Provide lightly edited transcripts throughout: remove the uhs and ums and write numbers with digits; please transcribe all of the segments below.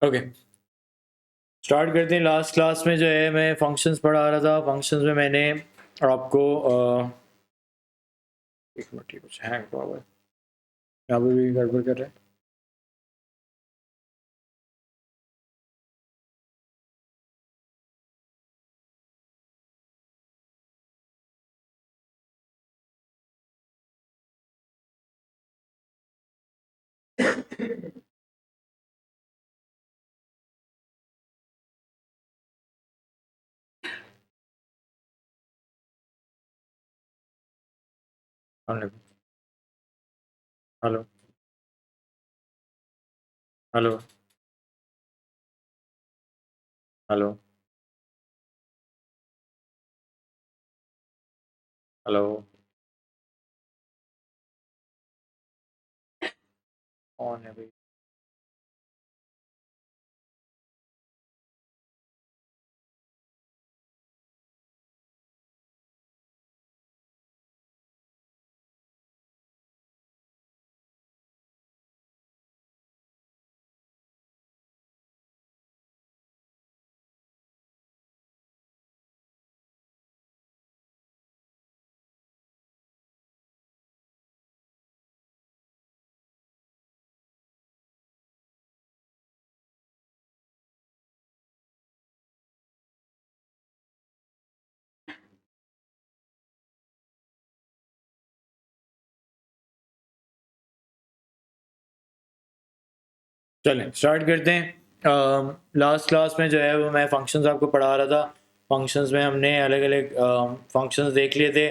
Okay, start करते हैं। Last class में जो है मैं फंक्शंस पढ़ा रहा था। फंक्शंस में मैंने आपको एक मिनट, ये कुछ हैंग हुआ है यहाँ पे भी गड़बड़ कर रहे हैं। Hello hello hello hello hello, कौन है भाई? चलें स्टार्ट करते हैं। लास्ट क्लास में जो है वो मैं फंक्शंस आपको पढ़ा रहा था। फंक्शंस में हमने अलग अलग फंक्शंस देख लिए थे।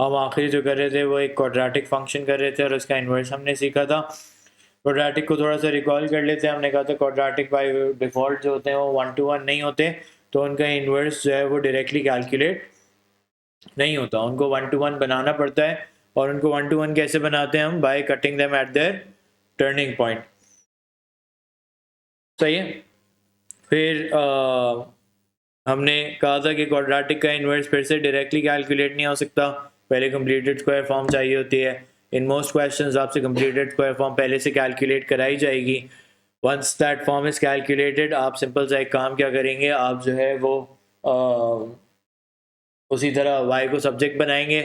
हम आखिरी जो कर रहे थे वो एक क्वाड्रेटिक फंक्शन कर रहे थे और उसका इन्वर्स हमने सीखा था। क्वाड्रेटिक को थोड़ा सा रिकॉल कर लेते हैं। हमने कहा था क्वाड्रेटिक बाय डिफ़ॉल्ट जो होते हैं वो 1 to 1 नहीं होते, तो उनका इन्वर्स जो है वो डायरेक्टली कैलकुलेट नहीं होता, उनको 1 to 1 बनाना पड़ता है। और उनको 1 to 1 कैसे बनाते हैं हम? By cutting them at there turning point. सही है। फिर हमने कहा था कि क्वाड्रेटिक का इन्वर्स फिर से डायरेक्टली कैलकुलेट नहीं हो सकता, पहले कंप्लीटेड स्क्वायर फॉर्म चाहिए होती है। इन मोस्ट क्वेश्चंस आपसे कंप्लीटेड स्क्वायर फॉर्म पहले से कैलकुलेट कराई जाएगी। Once that form is calculated, आप सिंपल सा एक काम क्या करेंगे, आप जो है वो उसी तरह y को सब्जेक्ट बनाएंगे,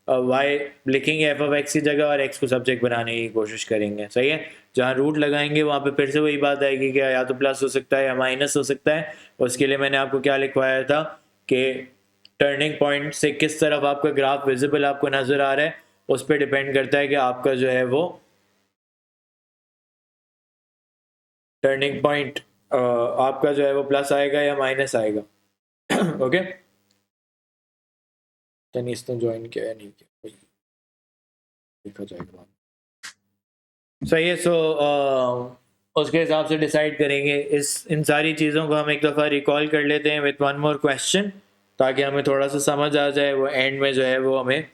y लिखेंगे एफ ऑफ एक्स की जगह और x को सब्जेक्ट बनाने की कोशिश करेंगे। सही है। जहाँ रूट लगाएंगे वहाँ पे फिर से वही बात आएगी कि या तो प्लस हो सकता है या माइनस हो सकता है। उसके लिए मैंने आपको क्या लिखवाया था कि टर्निंग पॉइंट से किस तरफ आपका ग्राफ विजिबल आपको नज़र आ रहा है, उस पर डिपेंड करता है कि आपका जो है वो टर्निंग पॉइंट आपका जो है वो प्लस आएगा या माइनस आएगा। ओके, टेनिस ने ज्वाइन किया है नहीं किया देखा जाएगा। सही है। सो उसके हिसाब से डिसाइड करेंगे। इन सारी चीज़ों को हम एक दफ़ा रिकॉल कर लेते हैं विथ वन मोर क्वेश्चन, ताकि हमें थोड़ा सा समझ आ जाए। वो एंड में जो है वो हमें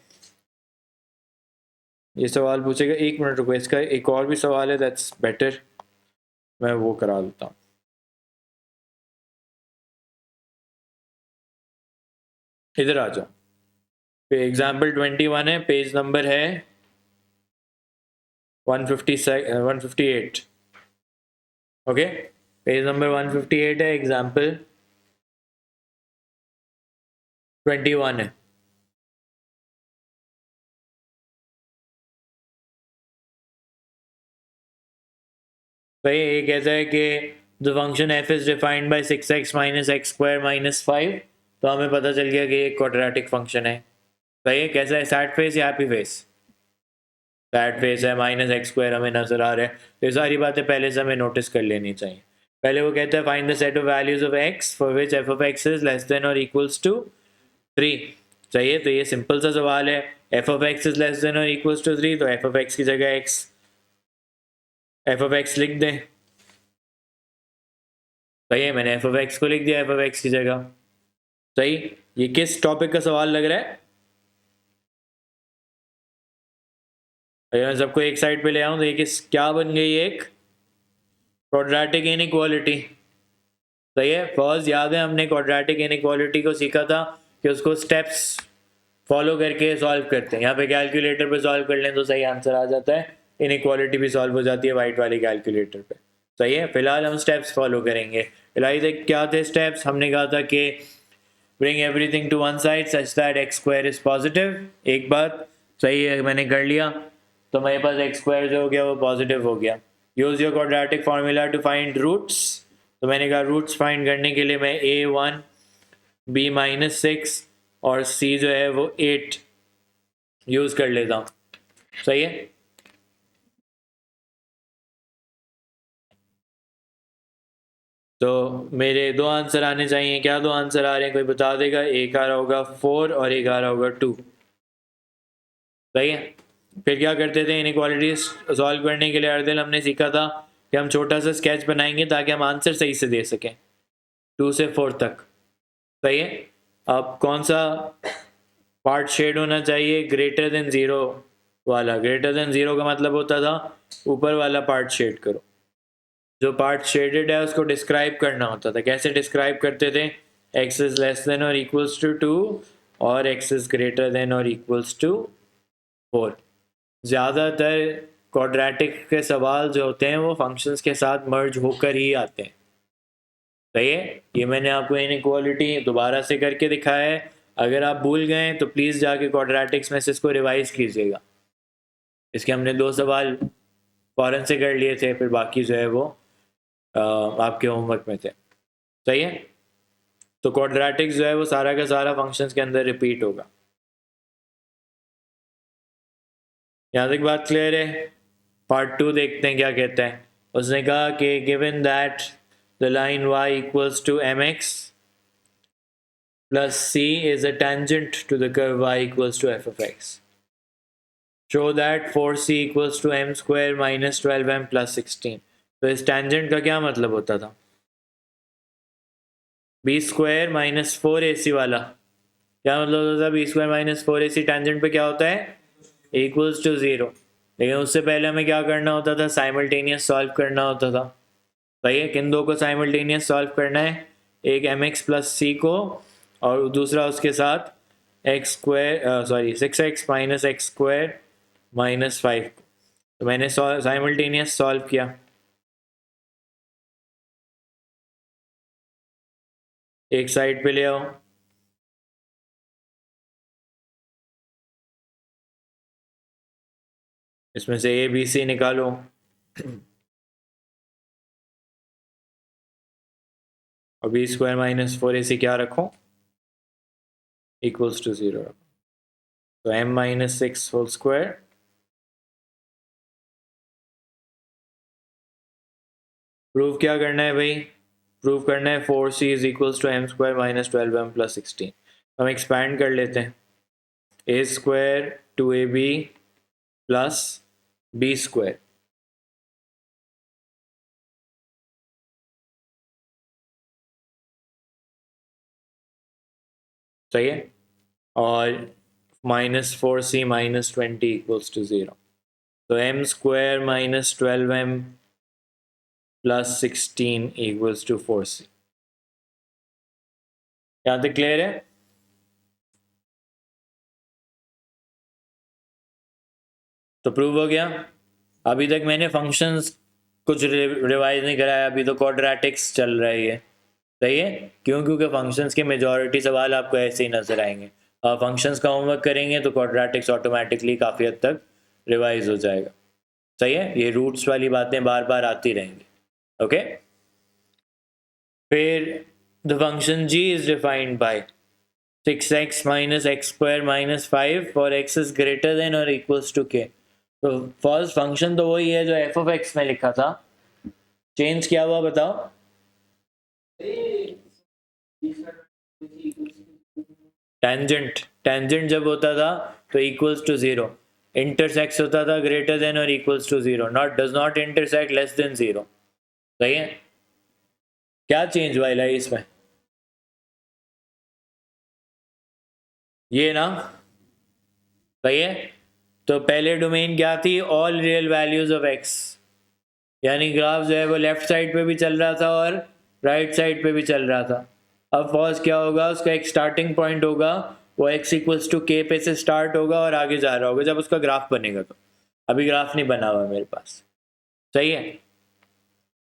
ये सवाल पूछेगा। एक मिनट रुको, इसका एक और भी सवाल है, दैट्स बेटर, मैं वो करा देता हूँ। इधर आ जाओ। एग्जाम्पल 21 है, पेज नंबर है 158। ओके, पेज नंबर 158 है, एग्जाम्पल 21 है। तो ये कहता है कि the function F is defined bye 6x minus x square minus 5। तो हमें पता चल गया कि ये क्वाड्रेटिक फंक्शन है। तो ये कैसा है, सैड फेस या हैप्पी फेस? सैड फेस है, माइनस एक्स स्क्वायर हमें नजर आ रहा है। तो ये सारी बातें पहले से हमें नोटिस कर लेनी चाहिए। पहले वो कहता है find the set of values of x for which F of x is less than और इक्वल्स टू 3। चाहिए, तो ये सिंपल सा सवाल है। F of x is less than और इक्वल्स टू 3, तो एफ ऑफ एक्स की जगह एफ ऑफ एक्स लिख दें। सही है, मैंने एफ ऑफ एक्स को लिख दिया एफ ऑफ एक्स की जगह। सही। ये किस टॉपिक का सवाल लग रहा है? अगर मैं सबको एक साइड पे ले आऊं तो ये किस क्या बन गई? एक क्वाड्रेटिक इनइक्वालिटी। सही है। फर्स्ट याद है हमने क्वाड्रेटिक इनइक्वालिटी को सीखा था कि उसको स्टेप्स फॉलो करके सॉल्व करते हैं। यहाँ पे कैलकुलेटर पे सॉल्व कर लें तो सही आंसर आ जाता है, इनइक्वालिटी भी सॉल्व हो जाती है वाइट वाली कैलकुलेटर पे। सही है, फिलहाल हम स्टेप्स फॉलो करेंगे। फिलहाल देख क्या थे स्टेप्स, हमने कहा था कि bring everything to one side such that x square is positive. एक बात सही है, मैंने कर लिया, तो मेरे पास एक्स स्क्वायर जो हो गया वो पॉजिटिव हो गया। Use your quadratic formula to find roots, तो मैंने कहा रूट्स फाइंड करने के लिए मैं a1 b-6 और c जो है वो 8 यूज कर लेता हूँ। सही है, तो मेरे दो आंसर आने चाहिए। क्या दो आंसर आ रहे हैं, कोई बता देगा? एक आ रहा होगा 4 और एक आ रहा होगा 2। सही है, फिर क्या करते थे, इनइक्वालिटीज सॉल्व करने के लिए हर दिन हमने सीखा था कि हम छोटा सा स्केच बनाएंगे ताकि हम आंसर सही से दे सकें 2 से 4 तक। सही है, अब कौन सा पार्ट शेड होना चाहिए? ग्रेटर देन जीरो वाला। ग्रेटर देन जीरो का मतलब होता था ऊपर वाला पार्ट शेड करो, जो पार्ट शेडेड है उसको डिस्क्राइब करना होता था। कैसे डिस्क्राइब करते थे? एक्स इज लेस देन और इक्वल्स टू 2 और एक्स इज ग्रेटर देन और इक्वल्स टू 4। ज़्यादातर क्वाड्रेटिक के सवाल जो होते हैं वो फंक्शंस के साथ मर्ज होकर ही आते हैं। सही है, ये मैंने आपको इनइक्वालिटी दोबारा से करके दिखाया है। अगर आप भूल गए तो प्लीज़ जाके क्वाड्रेटिक्स में से इसको रिवाइज कीजिएगा। इसके हमने 2 सवाल फ़ौरन से कर लिए थे, फिर बाकी जो है वो आपके होमवर्क में थे। सही है, तो क्वाड्रेटिक्स जो है वो सारा का सारा फंक्शंस के अंदर रिपीट होगा। यहाँ तक बात क्लियर है? पार्ट 2 देखते हैं क्या कहता है। उसने कहा कि given that the line y equals to mx plus c is a tangent to the curve y equals to f of x. Show that 4c equals to m square minus 12m plus 16. तो इस tangent का क्या मतलब होता था? b square minus 4ac वाला क्या मतलब होता था? b square minus 4ac tangent पे क्या होता है? Equals to 0। लेकिन उससे पहले हमें क्या करना होता था? साइमल्टेनियस सॉल्व करना होता था। सही है, किन दो को साइमल्टेनियस सॉल्व करना है? एक एम एक्स प्लस सी को और दूसरा उसके साथ एक्स स्क्वायर 6x - x² - 5 को। तो मैंने साइमल्टेनियस सॉल्व किया। एक साइड पे ले आओ, इसमें से ए बी सी निकालो। और b² - 4ac क्या रखो? Equals to 0। तो m-6 होल स्क्वायर प्रूव क्या करना है भाई? प्रूव करना है 4c is equals to m² - 12m plus 16। हम एक्सपैंड कर लेते हैं। a² 2ab plus b²। सही है, और -4c - 20 इक्वल्स टू 0। तो m² - 12m plus 16 equals to 4c। यहाँ तक क्लियर है? तो प्रूव हो गया। अभी तक मैंने फंक्शंस कुछ रिवाइज नहीं कराया, अभी तो क्वाड्रेटिक्स चल रहा है ये। सही है, क्यों? क्योंकि फंक्शंस के मेजॉरिटी सवाल आपको ऐसे ही नजर आएंगे। फंक्शंस का होमवर्क करेंगे तो क्वाड्रेटिक्स ऑटोमेटिकली काफ़ी हद तक रिवाइज हो जाएगा। सही है, ये रूट्स वाली बातें बार बार आती रहेंगी। ओके, फिर the function g is defined bye 6x - x² - 5 for x is greater than और इक्वल्स टू k। तो फर्स्ट फंक्शन तो वही है जो f of x में लिखा था, चेंज क्या हुआ बताओ? टेंजेंट, टेंजेंट जब होता था तो इक्वल्स टू 0, इंटरसेक्स होता था ग्रेटर देन और equals to 0, not does not intersect less than 0। सही है, क्या चेंज हुआ है इसमें? ये ना, सही है। तो पहले डोमेन क्या थी? All real values of x, यानी ग्राफ जो है वो लेफ्ट साइड पे भी चल रहा था और राइट साइड पे भी चल रहा था। अब फर्स्ट क्या होगा? उसका एक स्टार्टिंग पॉइंट होगा, वो x इक्वल्स टू k पे से स्टार्ट होगा और आगे जा रहा होगा जब उसका ग्राफ बनेगा। तो अभी ग्राफ नहीं बना हुआ मेरे पास। सही है,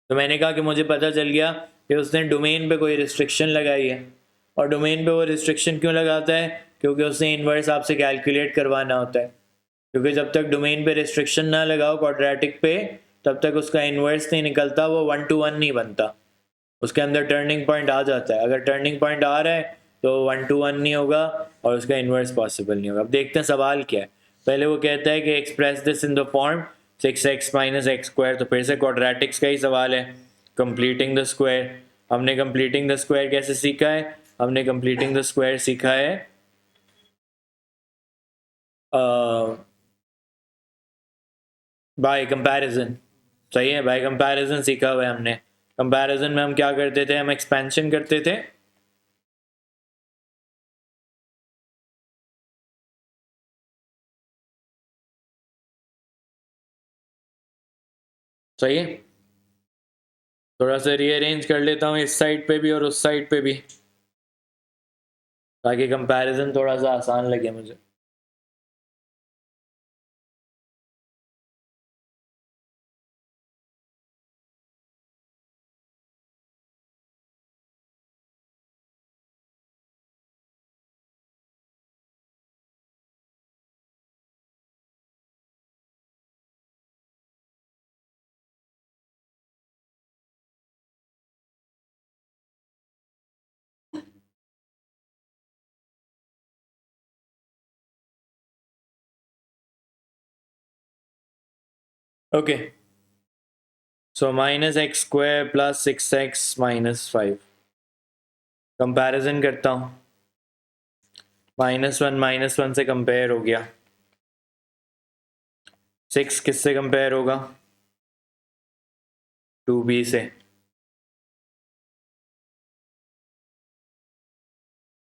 तो मैंने कहा कि मुझे पता चल गया कि उसने डोमेन पे कोई रिस्ट्रिक्शन लगाई है, और डोमेन पे वो रिस्ट्रिक्शन क्यों लगाता है, क्योंकि उसने इन्वर्स आपसे कैलकुलेट करवाना होता है, क्योंकि जब तक डोमेन पे रिस्ट्रिक्शन ना लगाओ क्वाड्रेटिक पे तब तक उसका इन्वर्स नहीं निकलता, वो 1 to 1 नहीं बनता, उसके अंदर टर्निंग पॉइंट आ जाता है। अगर टर्निंग पॉइंट आ रहा है तो 1 to 1 नहीं होगा और उसका इन्वर्स पॉसिबल नहीं होगा। अब देखते हैं सवाल क्या है। पहले वो कहता है कि express this in the form 6x minus x square, तो फिर से क्वाड्रेटिक्स का ही सवाल है। कंप्लीटिंग द स्क्वायर, हमने कंप्लीटिंग द स्क्वायर कैसे सीखा है, हमने कंप्लीटिंग द स्क्वायर सीखा है बाय कंपैरिजन। सही है, बाय कंपैरिजन सीखा हुआ है हमने। कंपैरिजन में हम क्या करते थे, हम एक्सपेंशन करते थे, सही है। थोड़ा सा रीअरेंज कर लेता हूँ इस साइड पे भी और उस साइड पे भी, ताकि कंपैरिजन थोड़ा सा आसान लगे मुझे। Okay, so minus x square plus 6x minus 5, comparison करता हूँ। -1 से कंपेयर हो गया, 6 किससे कंपेयर होगा, 2b से,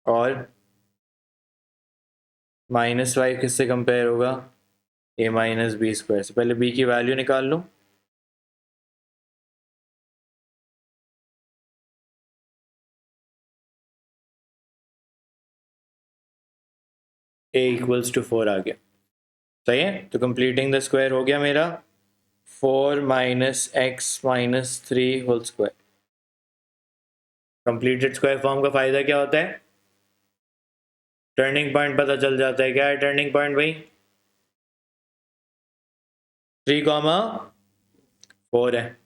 और -5 किससे कंपेयर होगा, a माइनस बी स्क्वायर से। पहले b की वैल्यू निकाल लूँ। a इक्वल्स टू 4 आ गया, सही है। तो कंप्लीटिंग द स्क्वायर हो गया मेरा 4 minus x minus 3 whole square. Completed square form का फायदा क्या होता है, टर्निंग पॉइंट पता चल जाता है। क्या है टर्निंग पॉइंट भाई, 3,4 है,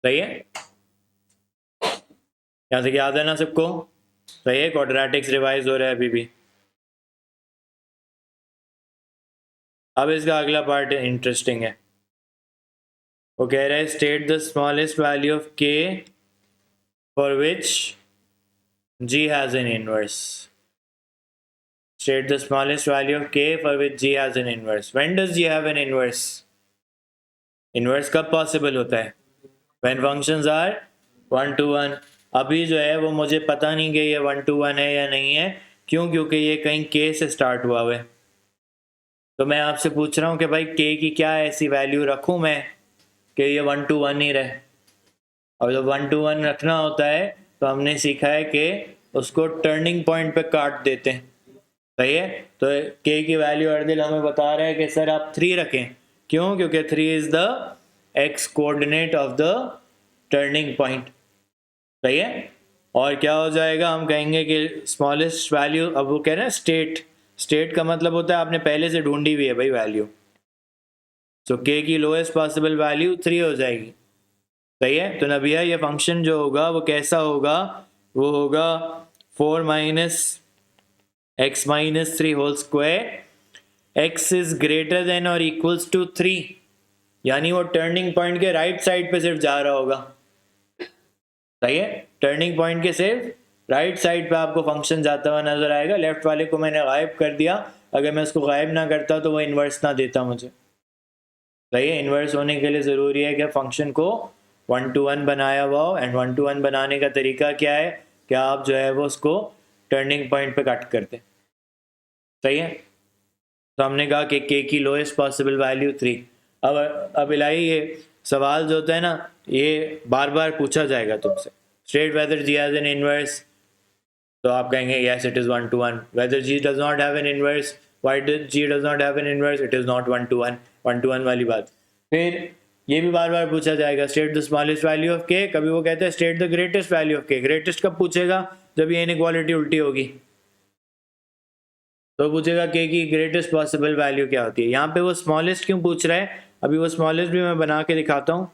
सही है। यहाँ से याद है ना सबको, सही है। क्वाड्रेटिक्स रिवाइज हो रहा है अभी भी। अब इसका अगला पार्ट इंटरेस्टिंग है। वो कह रहा है state the smallest value of k for which g has an inverse. State the smallest value of k for which g has an inverse. When does g have an inverse? Inverse कब possible होता है, when functions are 1 to 1। अभी जो है वो मुझे पता नहीं कि ये 1 to 1 है या नहीं है, क्यों, क्योंकि ये कहीं k से स्टार्ट हुआ हुआ है। तो मैं आपसे पूछ रहा हूँ कि भाई k की क्या ऐसी वैल्यू रखूँ मैं कि ये 1 to 1 ही रहे। और जब 1 to 1 रखना होता है तो हमने सीखा है कि उसको टर्निंग पॉइंट पे काट देते हैं, सही है। तो k की वैल्यू अर्दिल हमें बता रहा है कि सर आप 3 रखें, क्यों, क्योंकि 3 is the x coordinate of the turning point, सही है। और क्या हो जाएगा, हम कहेंगे कि स्मॉलेस्ट वैल्यू, अब वो कह रहे हैं स्टेट, स्टेट का मतलब होता है आपने पहले से ढूंढी हुई है भाई वैल्यू। सो k की लोएस्ट पॉसिबल वैल्यू 3 हो जाएगी, सही है। तो नबिया ये फंक्शन जो होगा वो कैसा होगा, वो होगा 4 minus x minus 3 whole square, x is greater than और इक्वल्स टू 3, यानी वो टर्निंग पॉइंट के राइट साइड पे सिर्फ जा रहा होगा, सही है। टर्निंग पॉइंट के सिर्फ राइट साइड पे आपको फंक्शन जाता हुआ नजर आएगा। लेफ्ट वाले को मैंने गायब कर दिया, अगर मैं उसको गायब ना करता तो वो इन्वर्स ना देता मुझे, सही है। इन्वर्स होने के लिए ज़रूरी है कि फंक्शन को 1 to 1 बनाया हुआ हो, एंड 1 to 1 बनाने का तरीका क्या है कि आप जो है वो उसको टर्निंग पॉइंट पे कट करते, सही है। तो हमने कहा कि k की लोएस्ट पॉसिबल वैल्यू 3। अब इलाही ये सवाल जो होता है ना, ये बार बार पूछा जाएगा तुमसे, state whether g has an inverse, तो आप कहेंगे yes it is 1 to 1। Whether g does not have an inverse, why does g does not have an inverse, it is not 1 to 1, 1 to 1 वाली बात। फिर ये भी बार बार पूछा जाएगा, state the smallest value of के। कभी वो कहते हैं state the greatest value of के। ग्रेटेस्ट कब पूछेगा? जब ये इनइक्वालिटी उल्टी होगी, तो पूछेगा के की ग्रेटेस्ट पॉसिबल वैल्यू क्या होती है। यहाँ पे वो स्मॉलेस्ट क्यों पूछ रहा है, अभी वो स्मॉलेस्ट भी मैं बना के दिखाता हूँ।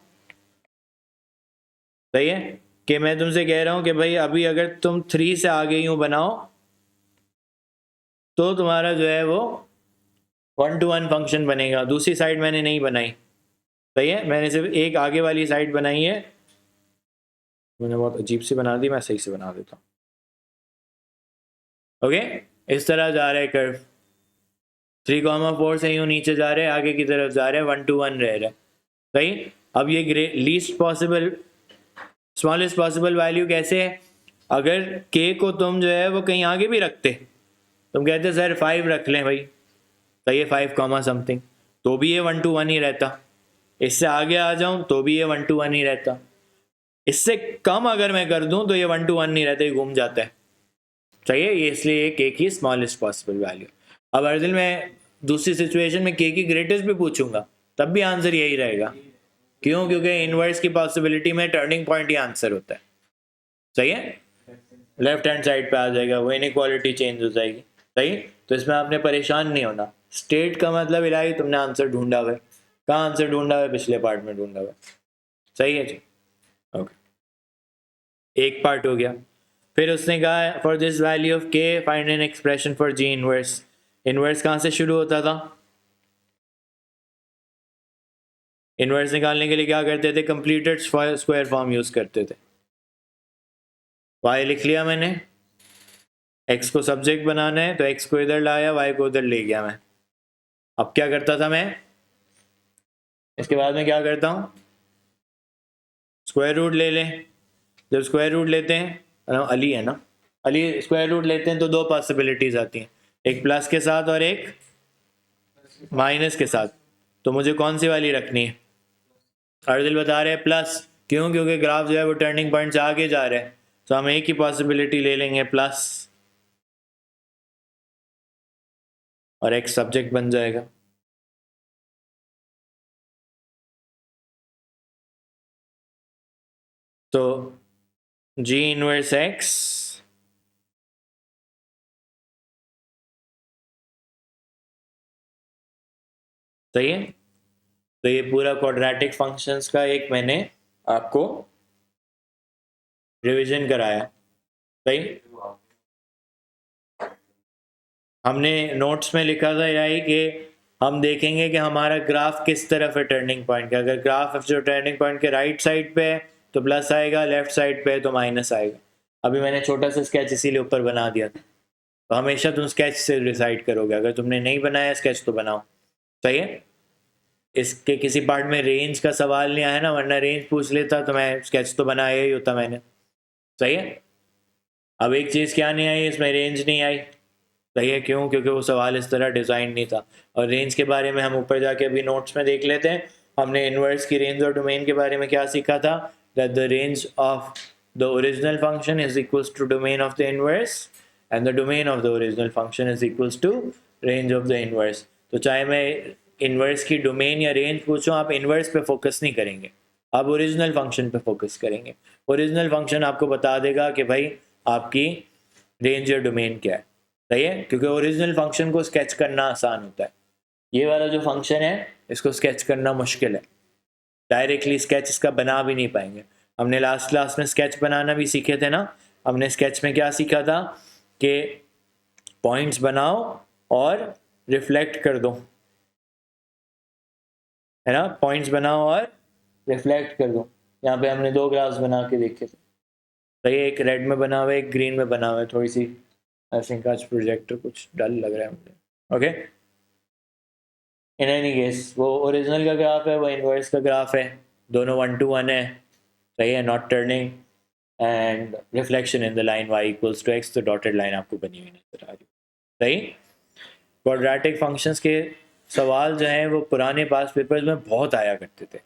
सही है कि मैं तुमसे कह रहा हूँ कि भाई अभी अगर तुम 3 से आगे यूं बनाओ तो तुम्हारा जो है वो 1 to 1 फंक्शन बनेगा। दूसरी साइड मैंने नहीं बनाई, सही है, मैंने सिर्फ एक आगे वाली साइड बनाई है। मैंने बहुत अजीब सी बना दी, मैं सही से बना देता हूँ। ओके, इस तरह जा रहा है कर्व, 3,4 से यूं नीचे जा रहे हैं, आगे की तरफ जा रहे हैं, 1 to 1 रह रहा है। सही। अब ये least possible smallest possible value कैसे है? अगर के को तुम जो है वो कहीं आगे भी रखते, तुम कहते सर 5 रख लें भाई, तो ये 5 कॉमा समथिंग, तो भी ये 1 to 1 ही रहता। इससे आगे आ जाऊं तो भी ये 1 to 1 ही रहता। इससे कम अगर मैं कर दूं तो ये 1 to 1 नहीं रहता, ये घूम जाता है। सही है, ये इसलिए के की स्मॉलेस्ट पॉसिबल वैल्यू। अब अर्जिल मैं दूसरी सिचुएशन में के की ग्रेटेस्ट भी पूछूंगा, तब भी आंसर यही रहेगा। क्यों? क्योंकि इनवर्स की पॉसिबिलिटी में टर्निंग पॉइंट ही आंसर होता है। सही है, लेफ्ट हैंड साइड पे आ जाएगा, वो इनइक्वालिटी चेंज हो जाएगी। सही, तो इसमें आपने परेशान नहीं होना। स्टेट का मतलब इलाही तुमने आंसर ढूंढा हुआ है, कहाँ आंसर ढूंढा हुआ है? पिछले पार्ट में ढूंढा हुआ है। सही है जी, ओके, एक पार्ट हो गया। फिर उसने कहा फॉर दिस वैल्यू ऑफ के find an expression for ji inverse. Inverse कहाँ से शुरू होता था? इनवर्स निकालने के लिए क्या करते थे? कंप्लीटेड स्क्वायर फॉर्म यूज करते थे। वाई लिख लिया मैंने, एक्स को सब्जेक्ट बनाना है तो एक्स को इधर लाया, वाई को उधर ले गया मैं। अब क्या करता था मैं? इसके बाद में क्या करता हूँ? स्क्वायर रूट ले लें। जब स्क्वायर रूट लेते हैं, अली है ना, अली स्क्वायर रूट लेते हैं तो दो पॉसिबिलिटीज आती हैं, एक प्लस के साथ और एक माइनस के साथ। तो मुझे कौन सी वाली रखनी है? अर्दिल बता रहे हैं प्लस। क्यों? क्योंकि ग्राफ जो है वो टर्निंग पॉइंट से आगे जा रहा है, तो हम एक ही पॉसिबिलिटी ले लेंगे प्लस, और एक्स सब्जेक्ट बन जाएगा। तो जी इनवर्स एक्स सही है। तो ये पूरा क्वाड्रेटिक फंक्शंस का एक मैंने आपको रिवीजन कराया। सही, हमने नोट्स में लिखा था यही कि हम देखेंगे कि हमारा ग्राफ किस तरफ है टर्निंग पॉइंट का। अगर ग्राफ जो टर्निंग पॉइंट के राइट साइड पे है तो प्लस आएगा, लेफ्ट साइड पे है तो माइनस आएगा। अभी मैंने छोटा सा स्केच इसीलिए ऊपर बना दिया था। तो हमेशा तुम स्केच से डिसाइड करोगे, अगर तुमने नहीं बनाया स्केच तो बनाओ। सही है, इसके किसी पार्ट में रेंज का सवाल नहीं आया ना, वरना रेंज पूछ लेता तो मैं स्केच तो बनाया ही होता मैंने। सही है, अब एक चीज़ क्या नहीं आई इसमें? रेंज नहीं आई। सही है, क्यों? क्योंकि वो सवाल इस तरह डिज़ाइन नहीं था। और रेंज के बारे में हम ऊपर जाके अभी नोट्स में देख लेते हैं। हमने इनवर्स की रेंज और डोमेन के बारे में क्या सीखा था? That the range of the original function is equals to domain of the inverse and the domain of the original function is equals to range of the inverse. तो चाहे मैं इनवर्स की डोमेन या रेंज पूछूं, आप inverse पे focus नहीं करेंगे, आप ओरिजिनल फंक्शन पे फोकस करेंगे। ओरिजिनल फंक्शन आपको बता देगा कि भाई आपकी रेंज या डोमेन क्या है। सही है, क्योंकि ओरिजिनल फंक्शन को स्केच करना आसान होता है। ये वाला जो फंक्शन है इसको स्केच करना मुश्किल है, डायरेक्टली स्केच इसका बना भी नहीं पाएंगे। हमने लास्ट क्लास में स्केच बनाना भी सीखे थे ना। हमने स्केच में क्या सीखा था कि पॉइंट्स बनाओ और रिफ्लेक्ट कर दो, है ना, पॉइंट्स बनाओ और रिफ्लेक्ट कर दो। यहाँ पे हमने दो ग्राफ्स बना के देखे थे। सही है, एक रेड में बना हुआ है, एक ग्रीन में बना हुआ है। थोड़ी सी आई थिंक आज प्रोजेक्टर कुछ डल लग रहा है मुझे। ओके, इन एनी केस वो ओरिजिनल का ग्राफ है, वो इनवर्स का ग्राफ है, दोनों 1 to 1 है। सही है, not turning and reflection in the line y equals to x। तो डॉटेड लाइन आपको बनी हुई नजर आ रही है। सही, क्वाड्रेटिक फंक्शंस के सवाल जो हैं वो पुराने पास पेपर्स में बहुत आया करते थे।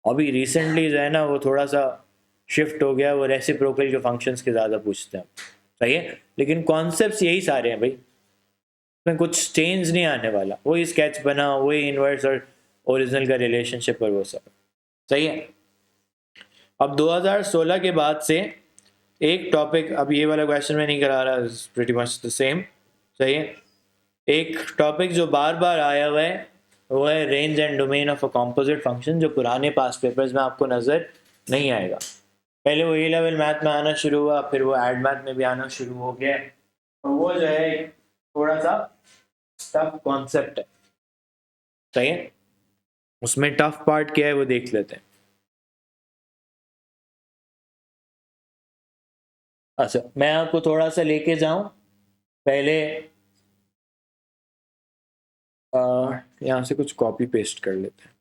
अभी रिसेंटली जो है ना वो थोड़ा सा शिफ्ट हो गया, वो रेसिप्रोकल के फंक्शंस के ज़्यादा पूछते हैं। सही है, लेकिन कॉन्सेप्ट्स यही सारे हैं भाई, में कुछ चेंज नहीं आने वाला। वही स्केच बना, वही इन्वर्स और ओरिजिनल का रिलेशनशिप और वो सब। सही है। अब 2016 के बाद से एक टॉपिक, अब ये वाला क्वेश्चन मैं नहीं करा रहा, प्रीटी मच द सेम। सही है। एक टॉपिक जो बार बार आया हुआ है वो है range and domain of a composite function, जो पुराने पास पेपर्स में आपको नज़र नहीं आएगा। पहले वो ए लेवल मैथ में आना शुरू हुआ, फिर वो एड मैथ में भी आना शुरू हो गया। तो वो जो है थोड़ा सा टफ कॉन्सेप्ट है। सही है। उसमें टफ पार्ट क्या है वो देख लेते हैं। अच्छा, मैं आपको थोड़ा सा लेके जाऊं पहले। यहाँ से कुछ कॉपी पेस्ट कर लेते हैं।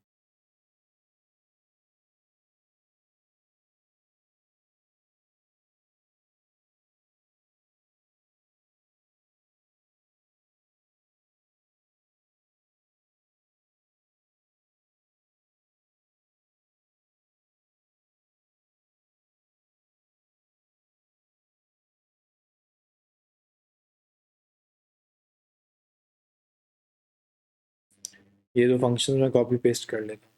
ये दो फंक्शन में कॉपी पेस्ट कर लेता हूँ।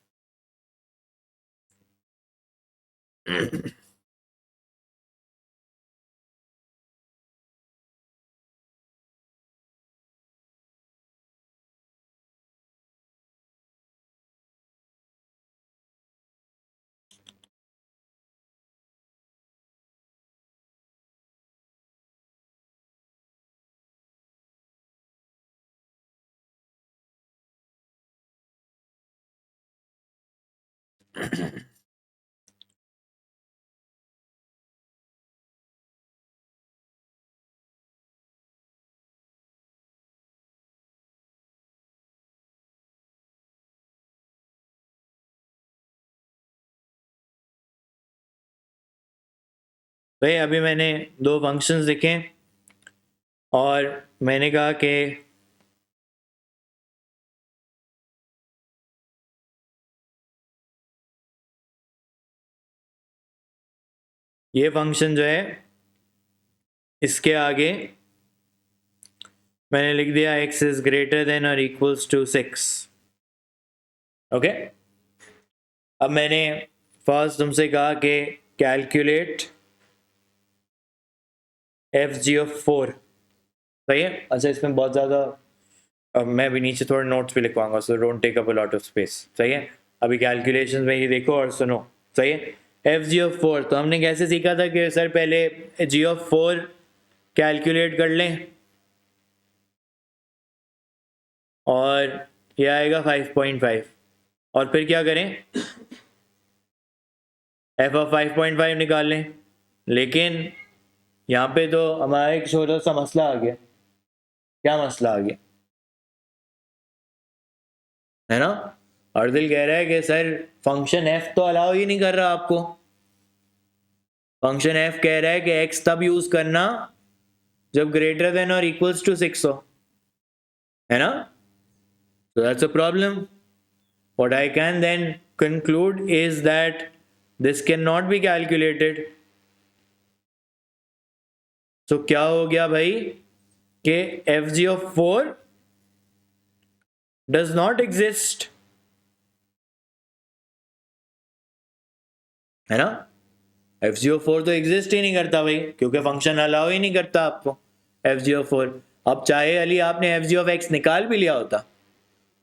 भाई अभी मैंने दो फंक्शंस लिखे और मैंने कहा कि ये फंक्शन जो है इसके आगे मैंने लिख दिया x इज ग्रेटर देन और इक्वल्स टू 6। ओके। अब मैंने फर्स्ट तुमसे कहा कि कैलकुलेट FG(4). सही है। अच्छा, इसमें बहुत ज़्यादा, अब मैं भी नीचे थोड़ा नोट्स भी लिखवाऊंगा, so don't take up a lot of space. सही है। अभी कैलकुलेशंस में ये देखो और सुनो। सही है। FG(4) तो हमने कैसे सीखा था कि सर पहले G(4) कैलकुलेट कर लें और ये आएगा 5.5, और फिर क्या करें, f(5.5) निकाल लें। लेकिन यहाँ पे तो हमारा एक छोटा सा मसला आ गया। क्या मसला आ गया है ना? अर्दिल कह रहा है कि सर फंक्शन f तो अलाउ ही नहीं कर रहा आपको। फंक्शन f कह रहा है कि x तब यूज करना जब ग्रेटर देन और इक्वल्स टू 6 हो, है ना? So that's a problem. What I can then conclude is that this cannot be calculated. So क्या हो गया भाई कि FG(4) does not exist, है ना? FG(4) तो एग्जिस्ट ही नहीं करता भाई, क्योंकि फंक्शन अलाउ ही नहीं करता आपको FG(4). अब चाहे अली आपने FG(x) निकाल भी लिया होता,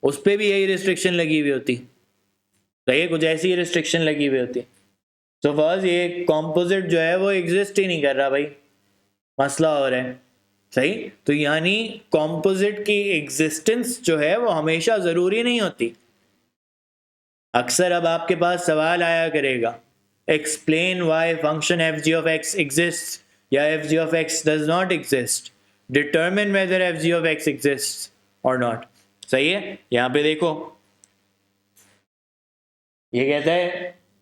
उस पर भी यही रिस्ट्रिक्शन लगी हुई होती। सही, कुछ ऐसी ही रिस्ट्रिक्शन लगी हुई होती। तो फर्स्ट ये कॉम्पोजिट जो है वो एग्जिस्ट ही नहीं कर रहा भाई, मसला हो रहा है। सही। तो यानी कॉम्पोजिट की एग्जिस्टेंस जो है वो हमेशा जरूरी नहीं होती। अक्सर अब आपके पास सवाल आया करेगा, explain why function fg(x) exists या fg(x) does not exist, determine whether fg(x) exists or not। सही है। यहां पे देखो ये कहता है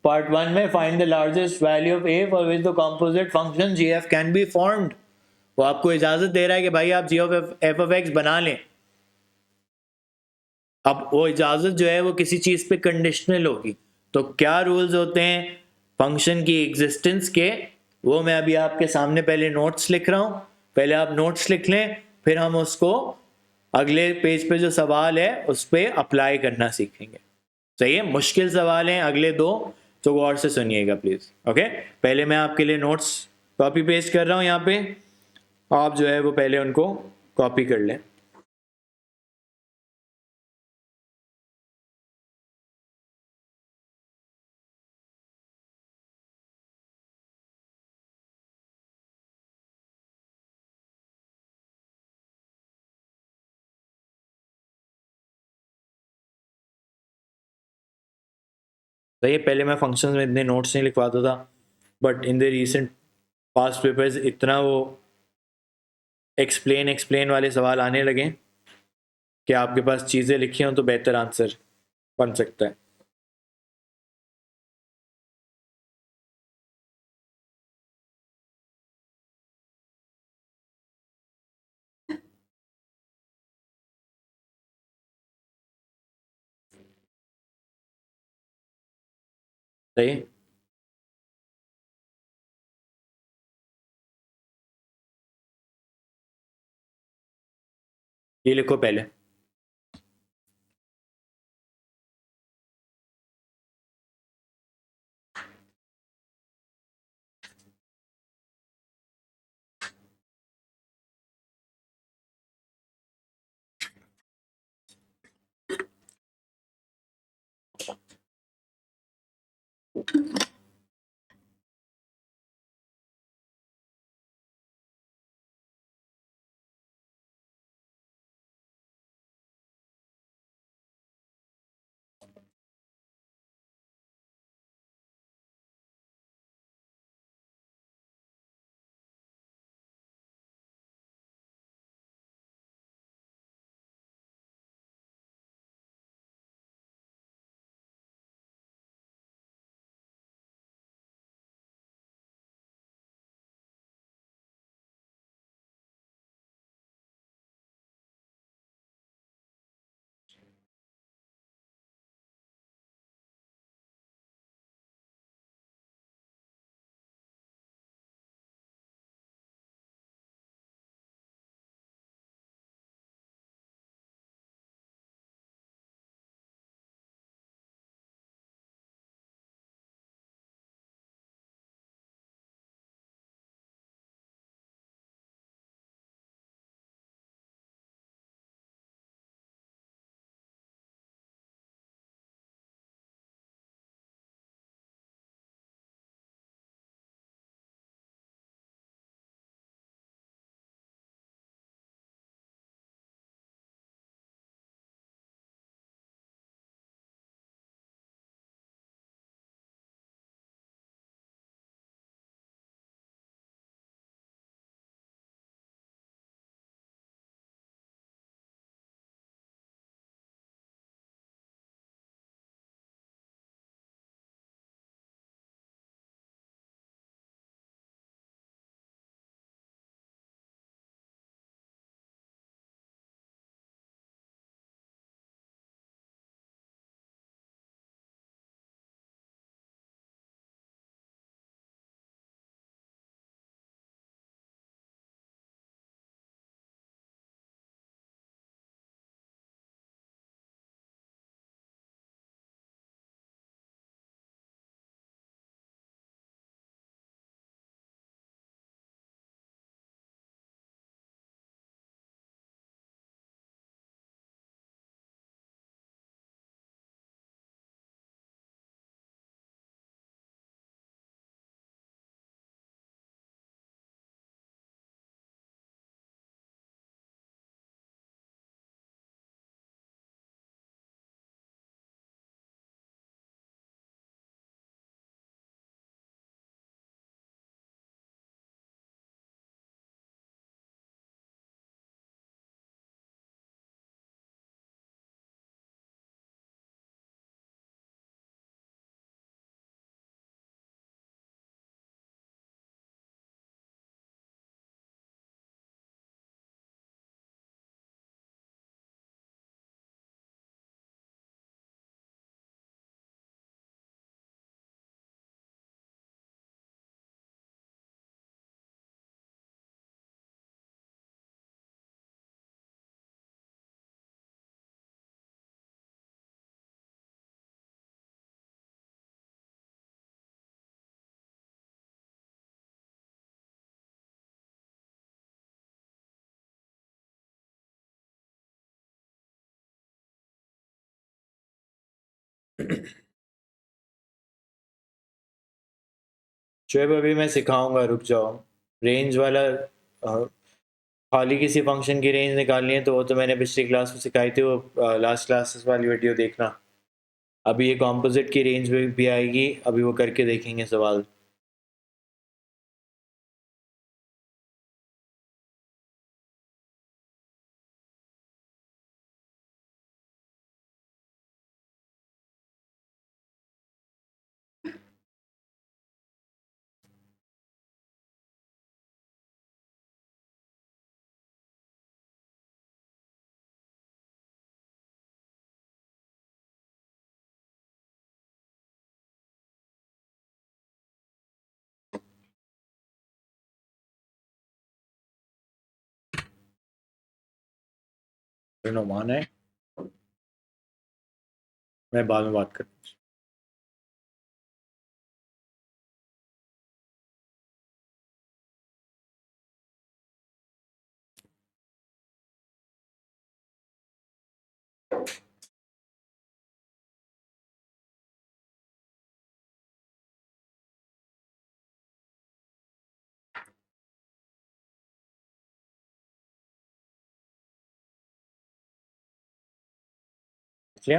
पार्ट 1 में find the largest value of a for which the composite function gf can be formed. वो आपको इजाजत दे रहा है कि भाई आप g(f)(x) बना लें। अब वो इजाजत जो है वो किसी चीज पे कंडीशनल होगी। तो क्या रूल्स होते हैं फंक्शन की एग्जिस्टेंस के, वो मैं अभी आपके सामने पहले नोट्स लिख रहा हूं। पहले आप नोट्स लिख लें, फिर हम उसको अगले पेज पे जो सवाल है उस पर अप्लाई करना सीखेंगे। सही है, मुश्किल सवाल हैं अगले दो, तो गौर से सुनिएगा प्लीज। ओके, पहले मैं आपके लिए नोट्स कॉपी पेस्ट कर रहा हूं यहाँ पे, आप जो है वो पहले उनको कॉपी कर लें। सही है, पहले मैं फंक्शंस में इतने नोट्स नहीं लिखवाता था, but in the recent past papers इतना वो एक्सप्लेन एक्सप्लेन वाले सवाल आने लगे कि आपके पास चीज़ें लिखी हों तो बेहतर आंसर बन सकता है। सही, ये लिखो पहले। शुएब अभी मैं सिखाऊंगा, रुक जाओ। रेंज वाला खाली किसी फंक्शन की रेंज निकालनी है तो वो तो मैंने पिछली क्लास में सिखाई थी, वो लास्ट क्लासेस वाली वीडियो देखना। अभी ये कॉम्पोजिट की रेंज भी आएगी, अभी वो करके देखेंगे सवाल। नुमान है, मैं बाद में बात करता हूँ। इसलिए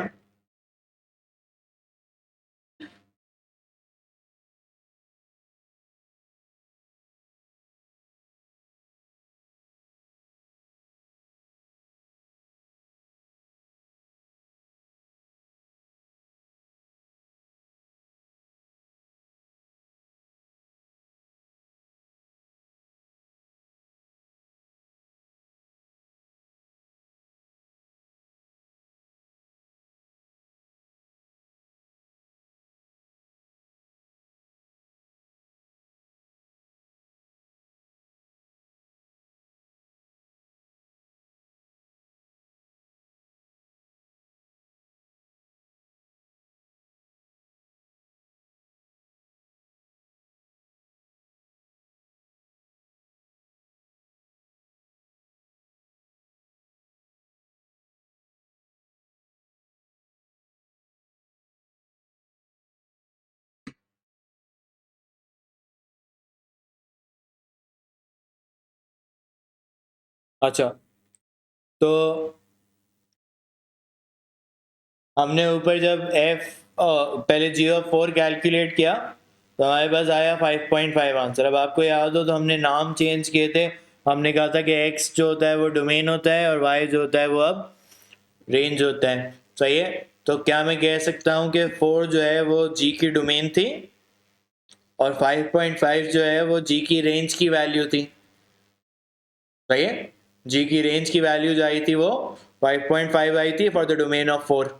अच्छा, तो हमने ऊपर जब f पहले g(4) कैलकुलेट किया तो हमारे पास आया 5.5 आंसर। अब आपको याद हो तो हमने नाम चेंज किए थे, हमने कहा था कि x जो होता है वो डोमेन होता है और y जो होता है वो अब रेंज होता है। सही है, तो क्या मैं कह सकता हूँ कि 4 जो है वो g की डोमेन थी और 5.5 जो है वो g की रेंज की वैल्यू थी। सही है, g की रेंज की वैल्यू जो आई थी वो 5.5 आई थी फॉर द डोमेन ऑफ 4।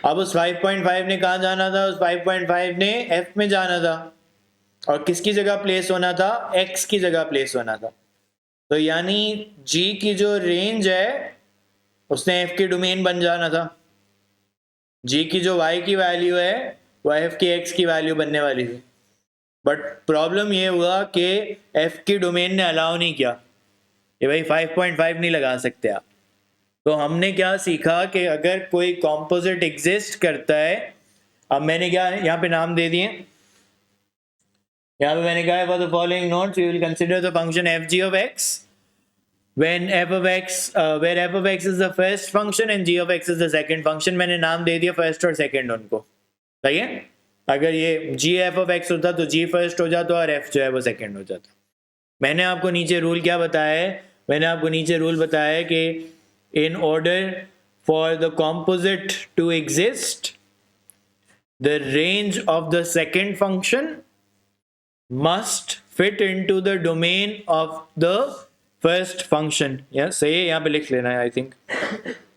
अब उस 5.5 ने कहा जाना था, उस 5.5 ने f में जाना था और किसकी जगह प्लेस होना था, x की जगह प्लेस होना था। तो यानी g की जो रेंज है उसने f की डोमेन बन जाना था। g की जो y की वैल्यू है वो f की x की वैल्यू बनने वाली थी। बट प्रॉब्लम ये हुआ कि f की डोमेन ने अलाउ नहीं किया कि भाई 5.5 नहीं लगा सकते आप। तो हमने क्या सीखा कि अगर कोई कॉम्पोजिट एग्जिस्ट करता है, अब मैंने क्या यहाँ पे नाम दे दिए, यहाँ पे मैंने कहा है for the following notes we will consider the function f g of x when f of x where f of x is the first function and g of x is the second function। मैंने नाम दे दिया first और second उनको। सही है, अगर ये g f of x होता तो g फर्स्ट हो जाता और f जो है वो सेकंड हो जाता। मैंने आपको नीचे रूल क्या बताया है, मैंने आपको नीचे रूल बताया है कि in order for the composite to exist the range of the second function must fit into the domain of the first function। या सही है, यहाँ पे लिख लेना है, I think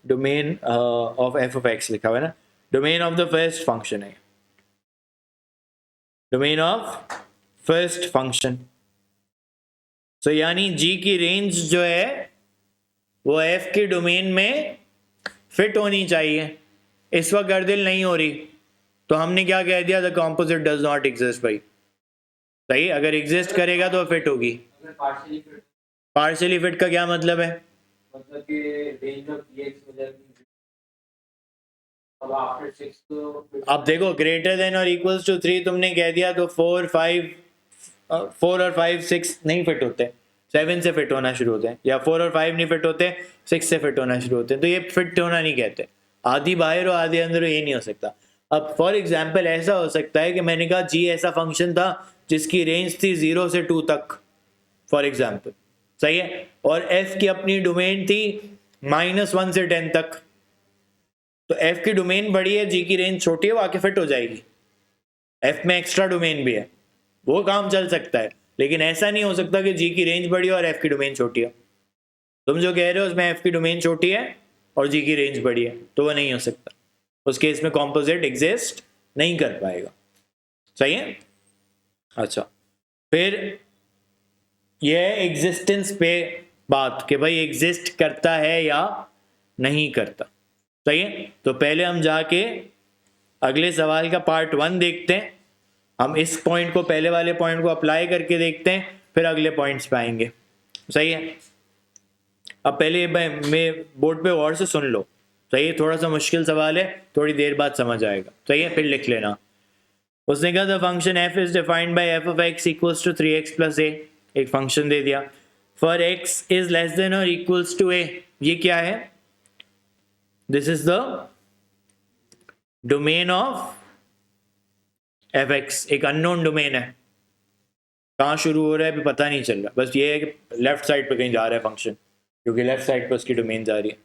domain of f of x लिखा हुआ है ना, domain of the first function है, डोमेन ऑफ फर्स्ट फंक्शन। सो यानी जी की रेंज जो है वो एफ के डोमेन में फिट होनी चाहिए। इस वक्त गर्दिल नहीं हो रही तो हमने क्या कह दिया, the composite does not exist भाई। सही, अगर एग्जिस्ट करेगा तो फिट होगी। पार्शियली फिट का क्या मतलब है, मतलब कि रेंज ऑफ एक्स हो जाती है अब देखो ग्रेटर देन और इक्वल्स टू 3 तुमने कह दिया तो 4 और 5 6 नहीं फिट होते, 7 से फिट होना शुरू होते हैं, या 4 और 5 नहीं फिट होते, 6 से फिट होना शुरू होते हैं। तो ये फिट होना नहीं कहते, आधी बाहर और आधी अंदर, ये नहीं हो सकता। अब फॉर एग्जाम्पल ऐसा हो सकता है कि मैंने कहा जी ऐसा फंक्शन था जिसकी रेंज थी 0 से 2 तक, फॉर एग्जाम्पल, सही है, और एफ की अपनी डोमेन थी -1 से 10 तक। तो एफ की डोमेन बड़ी है, जी की रेंज छोटी है, वो आके फिट हो जाएगी। एफ में एक्स्ट्रा डोमेन भी है, वो काम चल सकता है, लेकिन ऐसा नहीं हो सकता कि जी की रेंज बड़ी है और एफ की डोमेन छोटी है। तुम जो कह रहे हो उसमें एफ की डोमेन छोटी है और जी की रेंज बड़ी है, तो वो नहीं हो सकता। उस केस में कॉम्पोजिट एग्जिस्ट नहीं कर पाएगा, सही है। अच्छा, फिर यह एग्जिस्टेंस पे बात कि भाई एग्जिस्ट करता है या नहीं करता, सही है। तो पहले हम जाके अगले सवाल का पार्ट 1 देखते हैं, हम इस पॉइंट को, पहले वाले पॉइंट को अप्लाई करके देखते हैं, फिर अगले पॉइंट्स पे आएंगे, सही है। अब पहले मैं बोर्ड पे गौर से सुन लो, सही है, थोड़ा सा मुश्किल सवाल है, थोड़ी देर बाद समझ आएगा, सही है, फिर लिख लेना। उसने कहा the function f is defined by f of x equals to 3x plus a, एक फंक्शन दे दिया, for x is less than और इक्वल्स टू a, ये क्या है, this is the domain of fx, एक अननोन डोमेन है, कहाँ शुरू हो रहा है अभी पता नहीं चल रहा, बस ये है कि लेफ्ट साइड पे कहीं जा रहा है फंक्शन, क्योंकि लेफ्ट साइड पे उसकी डोमेन जा रही है,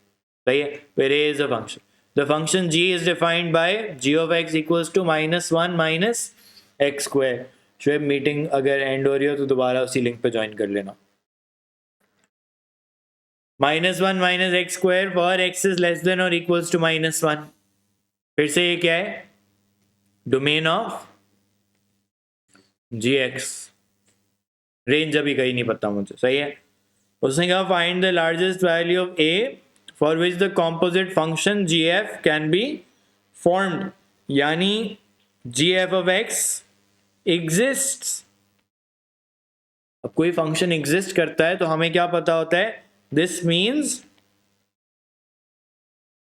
सही है। फिर a is a function, the function g is defined by g of x equals to -1 minus x square. Shoaib meeting अगर एंड हो रही हो तो दोबारा उसी लिंक पे ज्वाइन कर लेना। -1 minus x square for x is less than और इक्वल्स टू -1, फिर से ये क्या है, डोमेन ऑफ gx, रेंज अभी कहीं नहीं पता मुझे, सही है। उसने कहा find the largest value of a for which the composite function gf can be formed, यानी gf ऑफ x एग्जिस्ट्स। अब कोई फंक्शन एग्जिस्ट करता है तो हमें क्या पता होता है, this means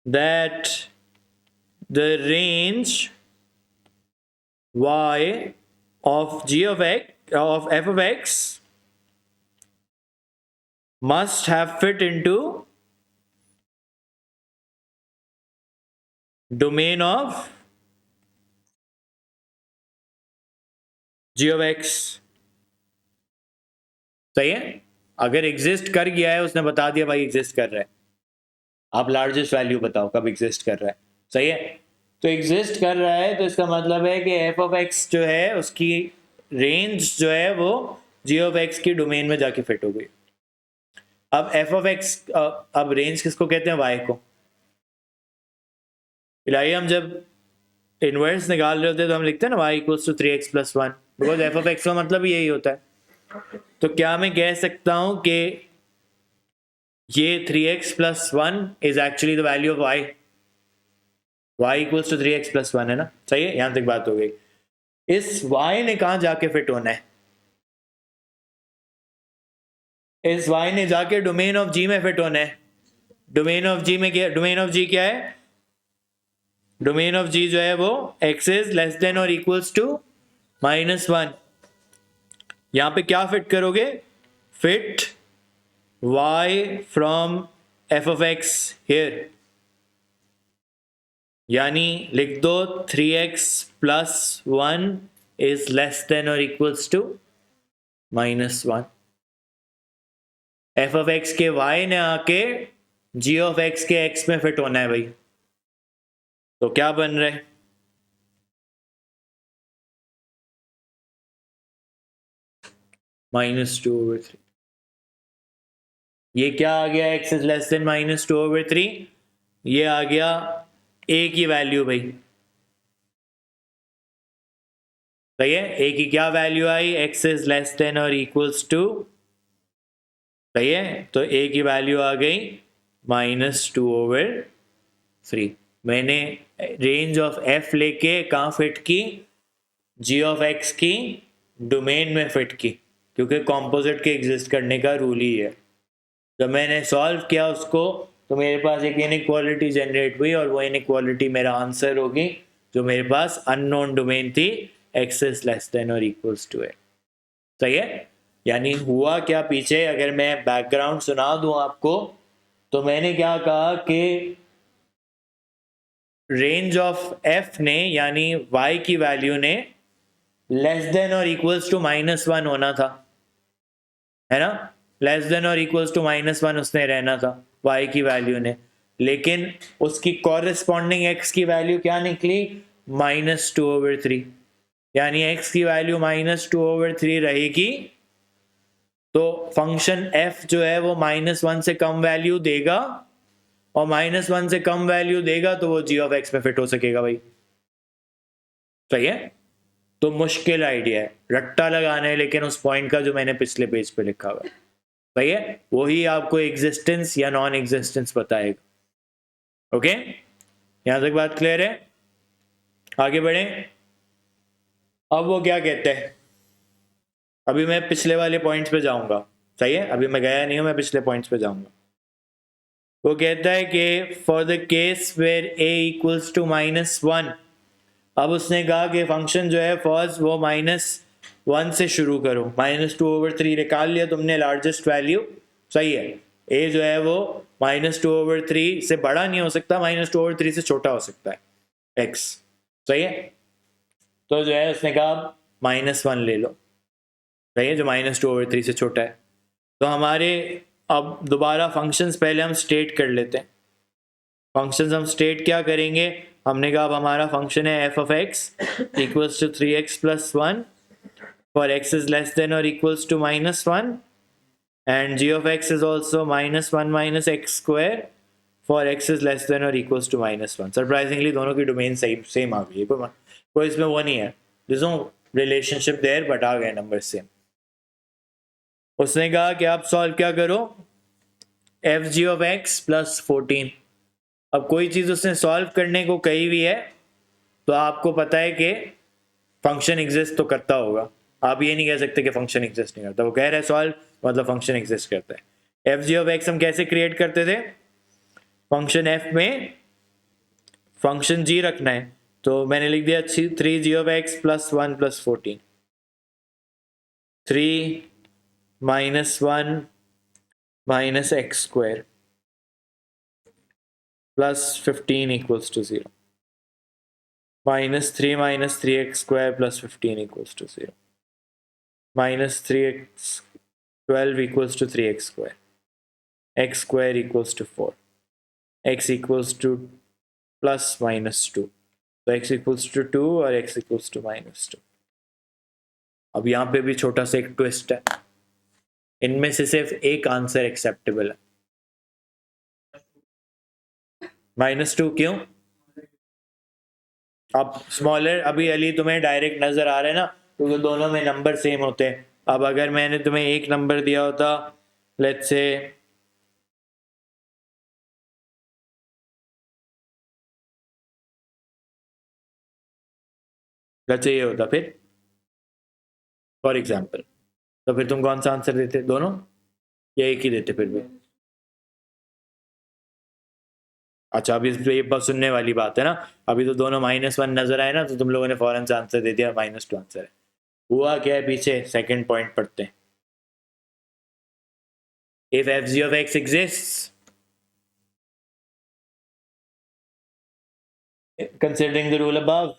that the range y of g of x of f of x must have fit into domain of g of x, सही है। अगर एग्जिस्ट कर गया है, उसने बता दिया भाई एग्जिस्ट कर रहा है, आप लार्जेस्ट वैल्यू बताओ कब एग्जिस्ट कर रहा है, सही है। तो एग्जिस्ट कर रहा है तो इसका मतलब है कि f of x जो है उसकी रेंज जो है वो g of x की डोमेन में जाके फिट हो गई। अब f of x, अब रेंज किसको कहते हैं, y को। इलाही हम जब इनवर्स निकाल रहे होते हैं तो हम लिखते हैं ना y equals to 3x plus 1, because f of x का मतलब यही होता है। तो क्या मैं कह सकता हूं कि ये 3x plus 1 is actually the value of y equals to 3x plus 1 है ना, सही है, यहां तक बात हो गई। इस y ने कहां जाके फिट होना है, इस y ने जाके डोमेन ऑफ g में फिट होना है। डोमेन ऑफ g में क्या, डोमेन ऑफ g क्या है, डोमेन ऑफ g जो है वो x इज लेस देन और इक्वल्स टू -1, यहां पे क्या फिट करोगे, fit y from f of x here, यानी लिख दो 3x plus 1 is less than और equals to -1। f of x के y ने आके g of x के x में फिट होना है भाई, तो क्या बन रहा है, -2/3। ये क्या आ गया, x इज लेस देन -2/3, ये आ गया a की वैल्यू भाई, सही है। a की क्या value I, x is less than और इक्वल्स टू, सही है, तो a की वैल्यू आ गई -2/3। मैंने रेंज ऑफ f लेके कहाँ फिट की, g ऑफ x की डोमेन में फिट की, क्योंकि कॉम्पोजिट के एग्जिस्ट करने का रूल ही है। जब मैंने सॉल्व किया उसको तो मेरे पास एक इनइक्वालिटी जनरेट हुई और वो इनइक्वालिटी मेरा आंसर होगी जो मेरे पास अननोन डोमेन थी x इज लेस देन और इक्वल्स टू a। सही है। यानी हुआ क्या पीछे, अगर मैं बैकग्राउंड सुना दूं आपको, तो मैंने क्या कहा कि रेंज ऑफ f ने यानी y की वैल्यू ने लेस देन और इक्वल्स टू -1 होना था, है ना। लेस देन और इक्वल्स टू -1 उसने रहना था y की वैल्यू ने, लेकिन उसकी कॉरेस्पॉन्डिंग x की वैल्यू क्या निकली, -2/3। यानी x की वैल्यू -2/3 रहेगी, तो फंक्शन f जो है वो -1 से कम वैल्यू देगा, और -1 से कम वैल्यू देगा तो वो g ऑफ x में फिट हो सकेगा भाई। सही है। तो मुश्किल आइडिया है, रट्टा लगाना है, लेकिन उस पॉइंट का जो मैंने पिछले पेज पे लिखा हुआ है, सही है, वही आपको एग्जिस्टेंस या नॉन एग्जिस्टेंस बताएगा। ओके, यहां तक बात क्लियर है। आगे बढ़े। अब वो क्या कहते हैं, अभी मैं पिछले वाले पॉइंट्स पे जाऊंगा। सही है, अभी मैं गया नहीं हूं, मैं पिछले पॉइंट्स पे जाऊंगा। वो कहता है कि for the case where a equals to -1, अब उसने कहा कि फंक्शन जो है फर्स्ट वो -1 से शुरू करो, -2/3 निकाल लिया तुमने लार्जेस्ट वैल्यू। सही है, a जो है वो -2/3 से बड़ा नहीं हो सकता, -2/3 से छोटा हो सकता है x। सही है, तो जो है उसने कहा -1 ले लो। सही है, जो -2/3 से छोटा है। तो हमारे अब दोबारा फंक्शंस पहले हम स्टेट कर लेते हैं। फंक्शंस हम स्टेट क्या करेंगे, हमने कहा अब हमारा फंक्शन है f of x equals to 3x + 1 for x is less than और equals to -1 and g of x is also -1 - x² for x is less than और इक्वल्स टू -1। सरप्राइजिंगली दोनों की डोमेन सेम आ गई है, कोई इसमें वो नहीं है, there's no relationship there, but आ गए नंबर सेम। उसने कहा कि आप सॉल्व क्या करो, fg of x + 14। अब कोई चीज उसने सॉल्व करने को कही हुई है तो आपको पता है कि फंक्शन एग्जिस्ट तो करता होगा, आप ये नहीं कह सकते कि फंक्शन एग्जिस्ट नहीं करता। वो कह रहा है सॉल्व मतलब फंक्शन एग्जिस्ट करता है। fg of x हम कैसे क्रिएट करते थे, फंक्शन f में फंक्शन g रखना है, तो मैंने लिख दिया 3g of x + 1 + 14, 3 - 1 - x² + 15 equals to 0, -3 - 3x² + 15 equals to 0, -3x 12 equals to 3x², x² equals to 4, x equals to +-2, तो x equals to 2 और x equals to -2। अब यहाँ पे भी छोटा सा एक ट्विस्ट है, इनमें से सिर्फ एक आंसर एक्सेप्टेबल है। -2 क्यों, अब स्मॉलर, अभी अली तुम्हें डायरेक्ट नजर आ रहा है ना, क्योंकि तो दोनों में नंबर सेम होते हैं। अब अगर मैंने तुम्हें एक नंबर दिया होता, लेट्स से ये होता फिर फॉर एग्जाम्पल, तो फिर तुम कौन सा आंसर देते, दोनों या एक ही देते फिर भी। अच्छा, अभी ये बस सुनने वाली बात है ना, अभी तो दोनों -1 नजर आए ना, तो तुम लोगों ने फौरन से आंसर दे दिया -2 आंसर है। हुआ क्या है पीछे, सेकंड पॉइंट पढ़ते हैं। If fg of x exists, considering the rule above,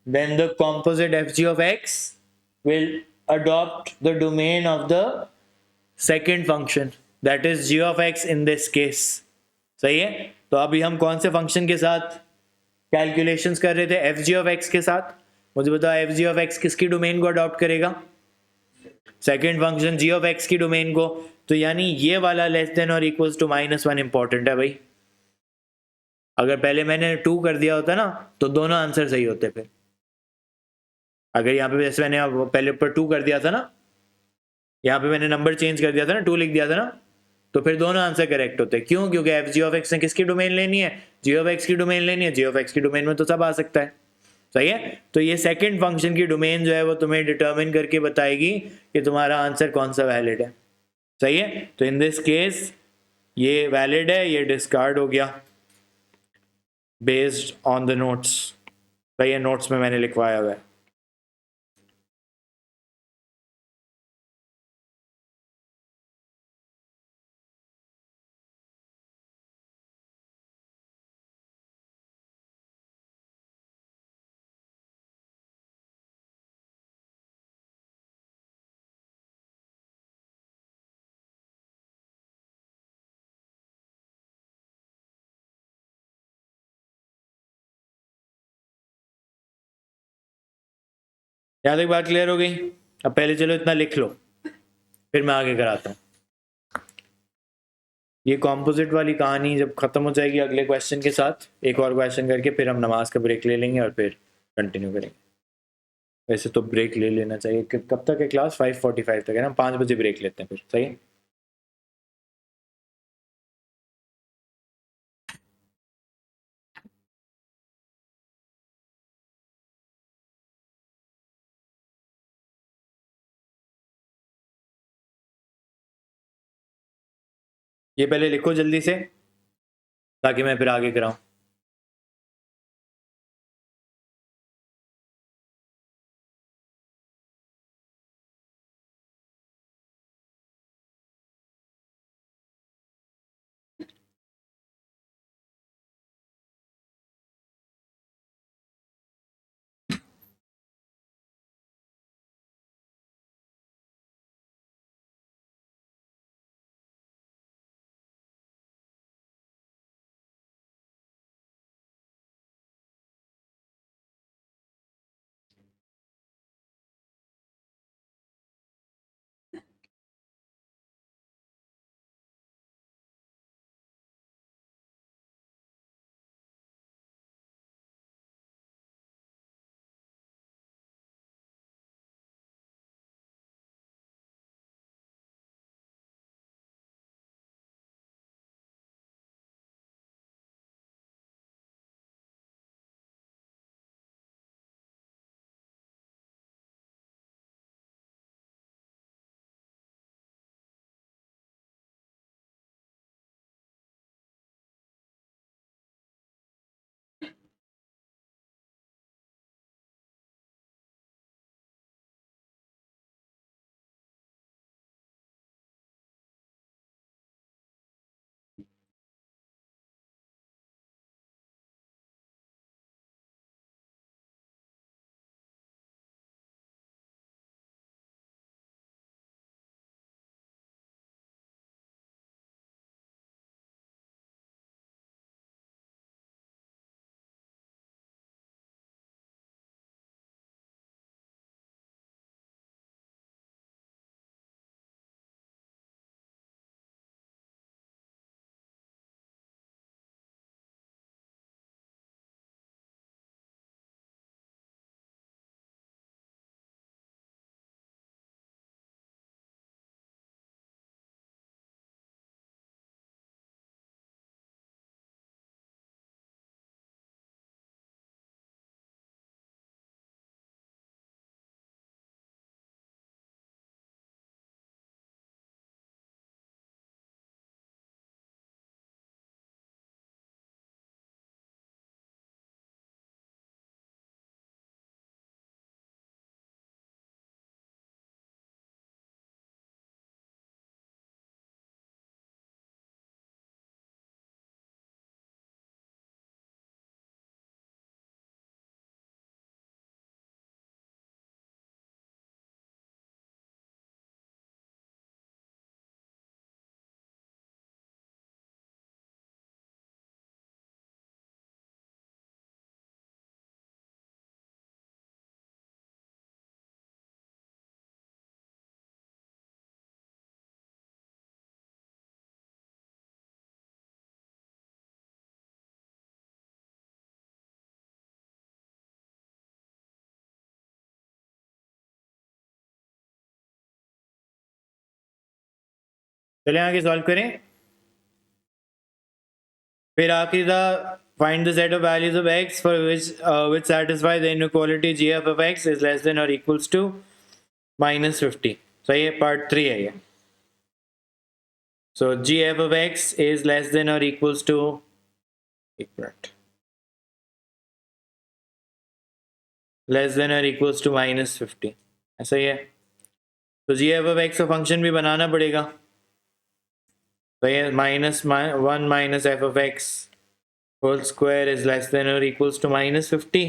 then the composite fg of x will adopt the domain of the second function, that is g of x in this case। सही है, तो अभी हम कौन से function के साथ calculations कर रहे थे, fg of x के साथ। मुझे बताओ fg of x किसकी डोमेन को अडॉप्ट करेगा, second function g of x की डोमेन को। तो यानी ये वाला लेस देन और इक्वल्स टू -1 इंपॉर्टेंट है भाई। अगर पहले मैंने 2 कर दिया होता ना, तो दोनों आंसर सही होते फिर। अगर यहाँ पे जैसे मैंने पहले ऊपर 2 कर दिया था ना, यहाँ पे मैंने नंबर चेंज कर दिया था ना, 2 लिख दिया था ना, तो फिर दोनों आंसर करेक्ट होते। क्यों, क्योंकि fg of x ने किसकी डोमेन लेनी है, g of x की डोमेन लेनी है। g of x की डोमेन में तो सब आ सकता है। सही है, तो ये सेकंड फंक्शन की डोमेन जो है वो तुम्हें डिटरमिन करके बताएगी कि तुम्हारा आंसर कौन सा वैलिड है। सही है, तो इन दिस केस ये वैलिड है, ये डिस्कार्ड हो गया बेस्ड ऑन द नोट्स। तो ये नोट्स में मैंने लिखवाया हुआ है। यहाँ तक बात क्लियर हो गई? अब पहले चलो इतना लिख लो, फिर मैं आगे कराता हूँ। ये कॉम्पोजिट वाली कहानी जब खत्म हो जाएगी अगले क्वेश्चन के साथ, एक और क्वेश्चन करके फिर हम नमाज का ब्रेक ले लेंगे और फिर कंटिन्यू करेंगे। वैसे तो ब्रेक ले लेना चाहिए। कब तक है क्लास? 5:45 तक है ना, 5 बजे ब्रेक लेते हैं फिर, सही है? ये पहले लिखो जल्दी से ताकि मैं फिर आगे कराऊं। चले आगे सॉल्व करें। फिर आखिरी था find the set of values of x for which satisfy the inequality gf of x is less than or equals to -50। सही है, पार्ट 3 है ये। So g f of x is less than or equals to, एक मिनट, less than और equals to -50, ऐसा ही है। तो जी एफ ऑफ एक्स का फंक्शन भी बनाना पड़ेगा। तो ये -1 minus f of x whole square is less than और equals to -50।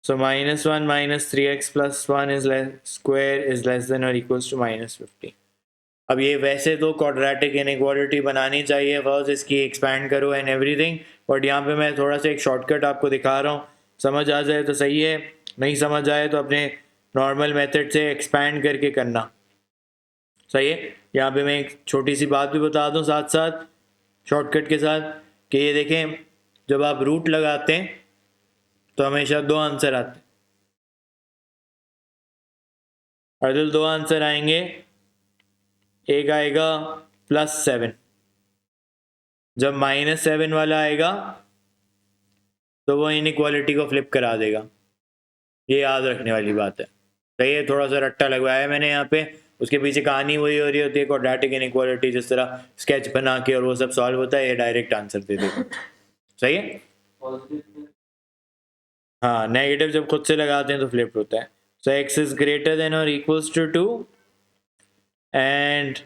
So -1 minus 3x plus 1 is square is less than और इक्वल्स टू -50। अब ये वैसे तो क्वाड्रेटिक इनइक्वालिटी बनानी चाहिए, फर्स्ट इसकी एक्सपैंड करो एंड एवरीथिंग, बट यहाँ पे मैं थोड़ा सा एक शॉर्टकट आपको दिखा रहा हूँ, समझ आ जाए तो सही है, नहीं समझ आए तो अपने नॉर्मल मेथड से एक्सपैंड करके करना, सही है। यहाँ पे मैं एक छोटी सी बात भी बता दूँ साथ साथ शॉर्टकट के साथ, कि ये देखें जब आप रूट लगाते हैं तो हमेशा 2 आंसर आते हैं, और जब 2 आंसर आएंगे, एक आएगा +7, जब -7 वाला आएगा तो वो इनइक्वालिटी को फ्लिप करा देगा, ये याद रखने वाली बात है। सही है, थोड़ा सा रट्टा लगवाया है मैंने यहाँ पे, उसके पीछे कहानी वही हो रही होती है, क्वाड्रेटिक इनइक्वालिटी जिस तरह स्केच बना के और वो सब सॉल्व होता है, ये डायरेक्ट आंसर दे देगा। सही है, हाँ, नेगेटिव जब खुद से लगाते हैं तो फ्लिप होता है। So x is greater than और equals to 2 and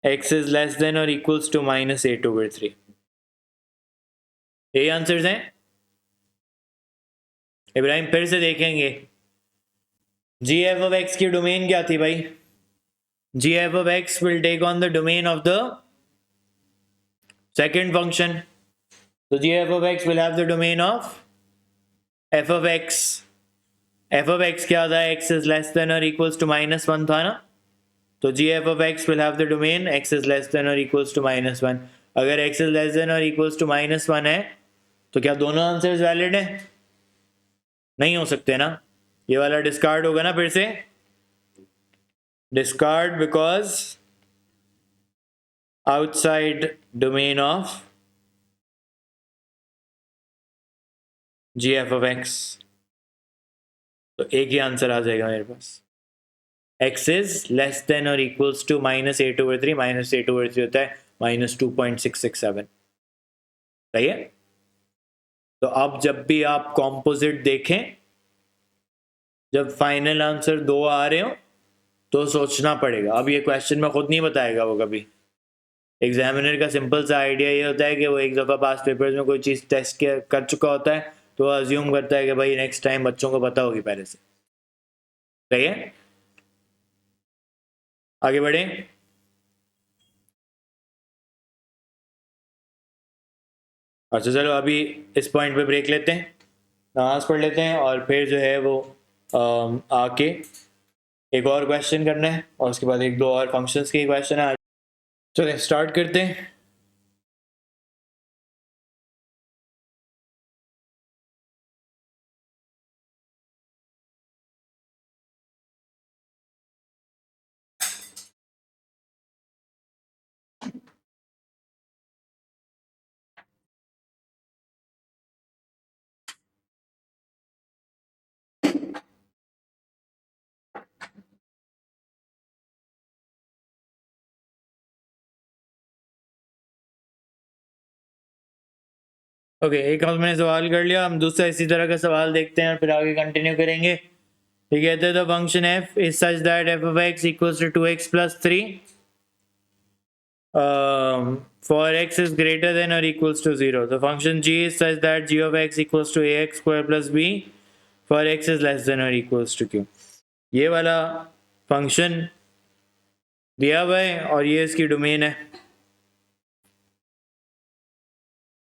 x is less than और इक्वल्स टू -8/3। यही आंसर्स हैं। इब्राहिम फिर से देखेंगे, जी एफ ऑफ एक्स की डोमेन क्या थी भाई? G f of x will take on the domain of the second function, तो g f of x will have the domain of f of x. F of x क्या था? X is less than और equals to -1 था ना, तो g f of x will have the domain x is less than और equals to -1। अगर x is less than और equals to -1 है तो क्या दोनों आंसर्स वैलिड है? नहीं हो सकते ना, ये वाला डिस्कार्ड होगा ना, फिर से discard, because outside domain of g f of x, तो एक ही आंसर आ जाएगा मेरे पास, x इज लेस देन और इक्वल्स टू -8/3, -8/3 होता है -2.667। सही है, तो अब जब भी आप कॉम्पोजिट देखें, जब फाइनल आंसर 2 आ रहे हो तो सोचना पड़ेगा। अब ये क्वेश्चन में खुद नहीं बताएगा वो कभी, एग्जामिनर का सिंपल सा आइडिया ये होता है कि वो एक दफ़ा पास पेपर्स में कोई चीज़ टेस्ट कर चुका होता है तो वो अज्यूम करता है कि भाई नेक्स्ट टाइम बच्चों को पता होगी पहले से। सही है, आगे बढ़े। अच्छा चलो अभी इस पॉइंट पे ब्रेक लेते हैं, नमाज पढ़ लेते हैं, और फिर जो है वो आके एक और क्वेश्चन करना है, और उसके बाद 1-2 और फंक्शंस के क्वेश्चन है। चलिए स्टार्ट करते हैं। ओके, एक हमने सवाल कर लिया, हम दूसरा इसी तरह का सवाल देखते हैं और फिर आगे कंटिन्यू करेंगे। ठीक है, तो function f is such that f of x equals to 2x plus 3 for x is greater than or equals to 0. The function g is such that g of x equals to ax square plus b for x is less than or equals to q. ये वाला function दिया हुआ है और ये इसकी domain है।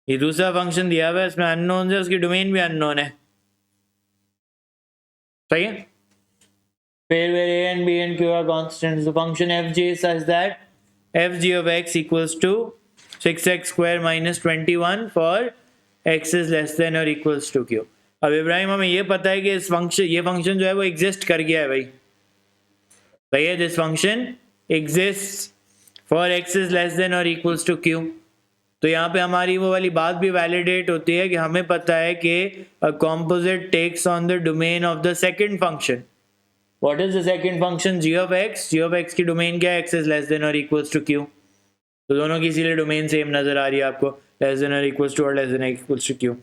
ये दूसरा फंक्शन दिया हुआ है, इसमें अननोन है, उसकी डोमेन भी अननोन है। सही है, फिर where a and b and q are constants, the function fg is such that fg of x equals to 6x square minus 21 for x is less than or equals to q. अब इब्राहिम हमें ये पता है कि इस function, ये function जो है वो एग्जिस्ट कर गया है भाई। सही है, this function exist for x is less than or equals to q. तो यहाँ पे हमारी वो वाली बात भी वैलिडेट होती है कि हमें पता है कि a composite takes on the domain of the second function. What is the second function g of x की डोमेन क्या है, एक्स इज लेस देन और इक्वल्स टू क्यू, तो दोनों की इसीलिए डोमेन सेम नजर आ रही है आपको, लेस देन और इक्वल्स टू और less than equals to q.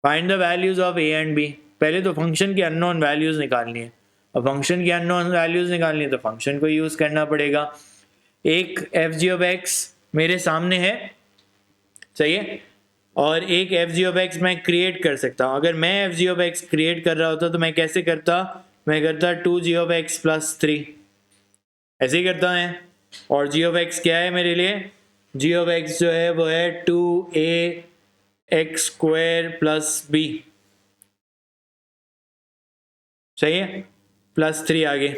Find the values of A and B, पहले तो फंक्शन की अननोन वैल्यूज निकालनी है, और फंक्शन की अननोन वैल्यूज निकालनी है तो फंक्शन को यूज करना पड़ेगा। एक एफ जी ऑफ एक्स मेरे सामने है, सही है, और एक एफ जी ऑफ एक्स मैं क्रिएट कर सकता हूँ। अगर मैं F g of x create कर रहा होता तो मैं कैसे करता, मैं करता 2g(x+3), ऐसे ही करता है। और जी ऑफ एक्स क्या है मेरे लिए, जी ऑफ एक्स जो है वो है 2ax² + b, सही है, +3 आगे।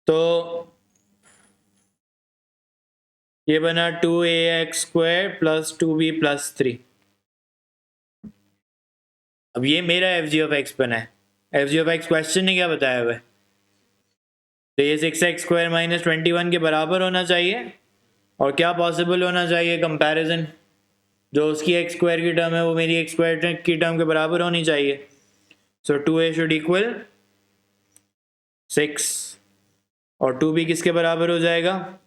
तो ये बना 2ax² + 2b+3। अब ये मेरा एफ जी ऑफ एक्स बना है, F g of x question ने क्या बताया हुआ है, तो ये 6x² - 21 के बराबर होना चाहिए, और क्या पॉसिबल होना चाहिए, कंपैरिजन, जो उसकी x² की टर्म है वो मेरी x² की टर्म के बराबर होनी चाहिए। सो 2a शुड इक्वल 6 और 2b किसके बराबर हो जाएगा,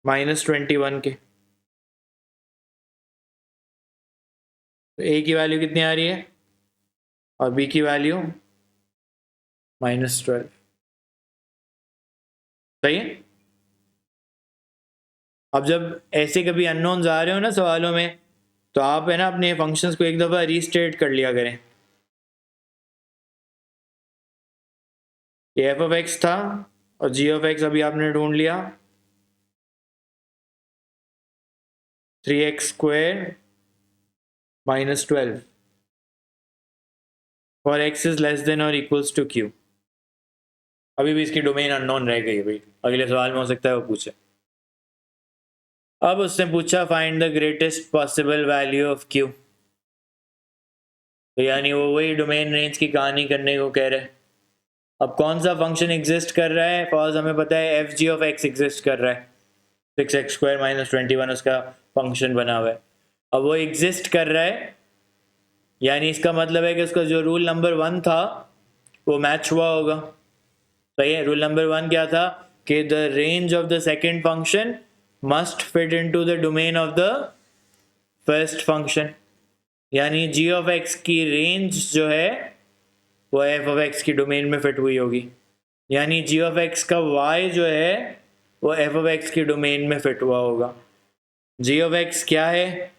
-21 के। तो a की वैल्यू कितनी आ रही है और b की वैल्यू -12, सही है। अब जब ऐसे कभी अननोन्स आ रहे हो ना सवालों में, तो आप है ना अपने फंक्शंस को एक दफ़ा रीस्टेट कर लिया करें। ये एफ ऑफ एक्स था और जी ऑफ एक्स अभी आपने ढूंढ लिया, 3x² - 12 for x is less than और इक्वल्स टू क्यू। अभी भी इसकी डोमेन अननोन रह गई है भाई, अगले सवाल में हो सकता है वो पूछे। अब उसने पूछा find the greatest possible value of Q, तो यानी वो वही डोमेन रेंज की कहानी करने को कह रहे हैं। अब कौन सा फंक्शन एग्जिस्ट कर रहा है, फॉज हमें पता है F g of x exist कर रहा है, 6x² - 21 उसका फंक्शन बना हुआ है। अब वो एग्जिस्ट कर रहा है, यानी इसका मतलब है कि उसका जो रूल नंबर 1 था वो मैच हुआ होगा, सही है। रूल नंबर 1 क्या था कि the range of the second function must fit into the domain of the first function, यानी जी ऑफ एक्स की रेंज जो है वो एफ ऑफ एक्स की डोमेन में फिट हुई होगी, यानी जी ऑफ एक्स का वाई जो है वो एफ ऑफ एक्स की डोमेन में फिट हुआ होगा। जी ऑफ एक्स क्या है,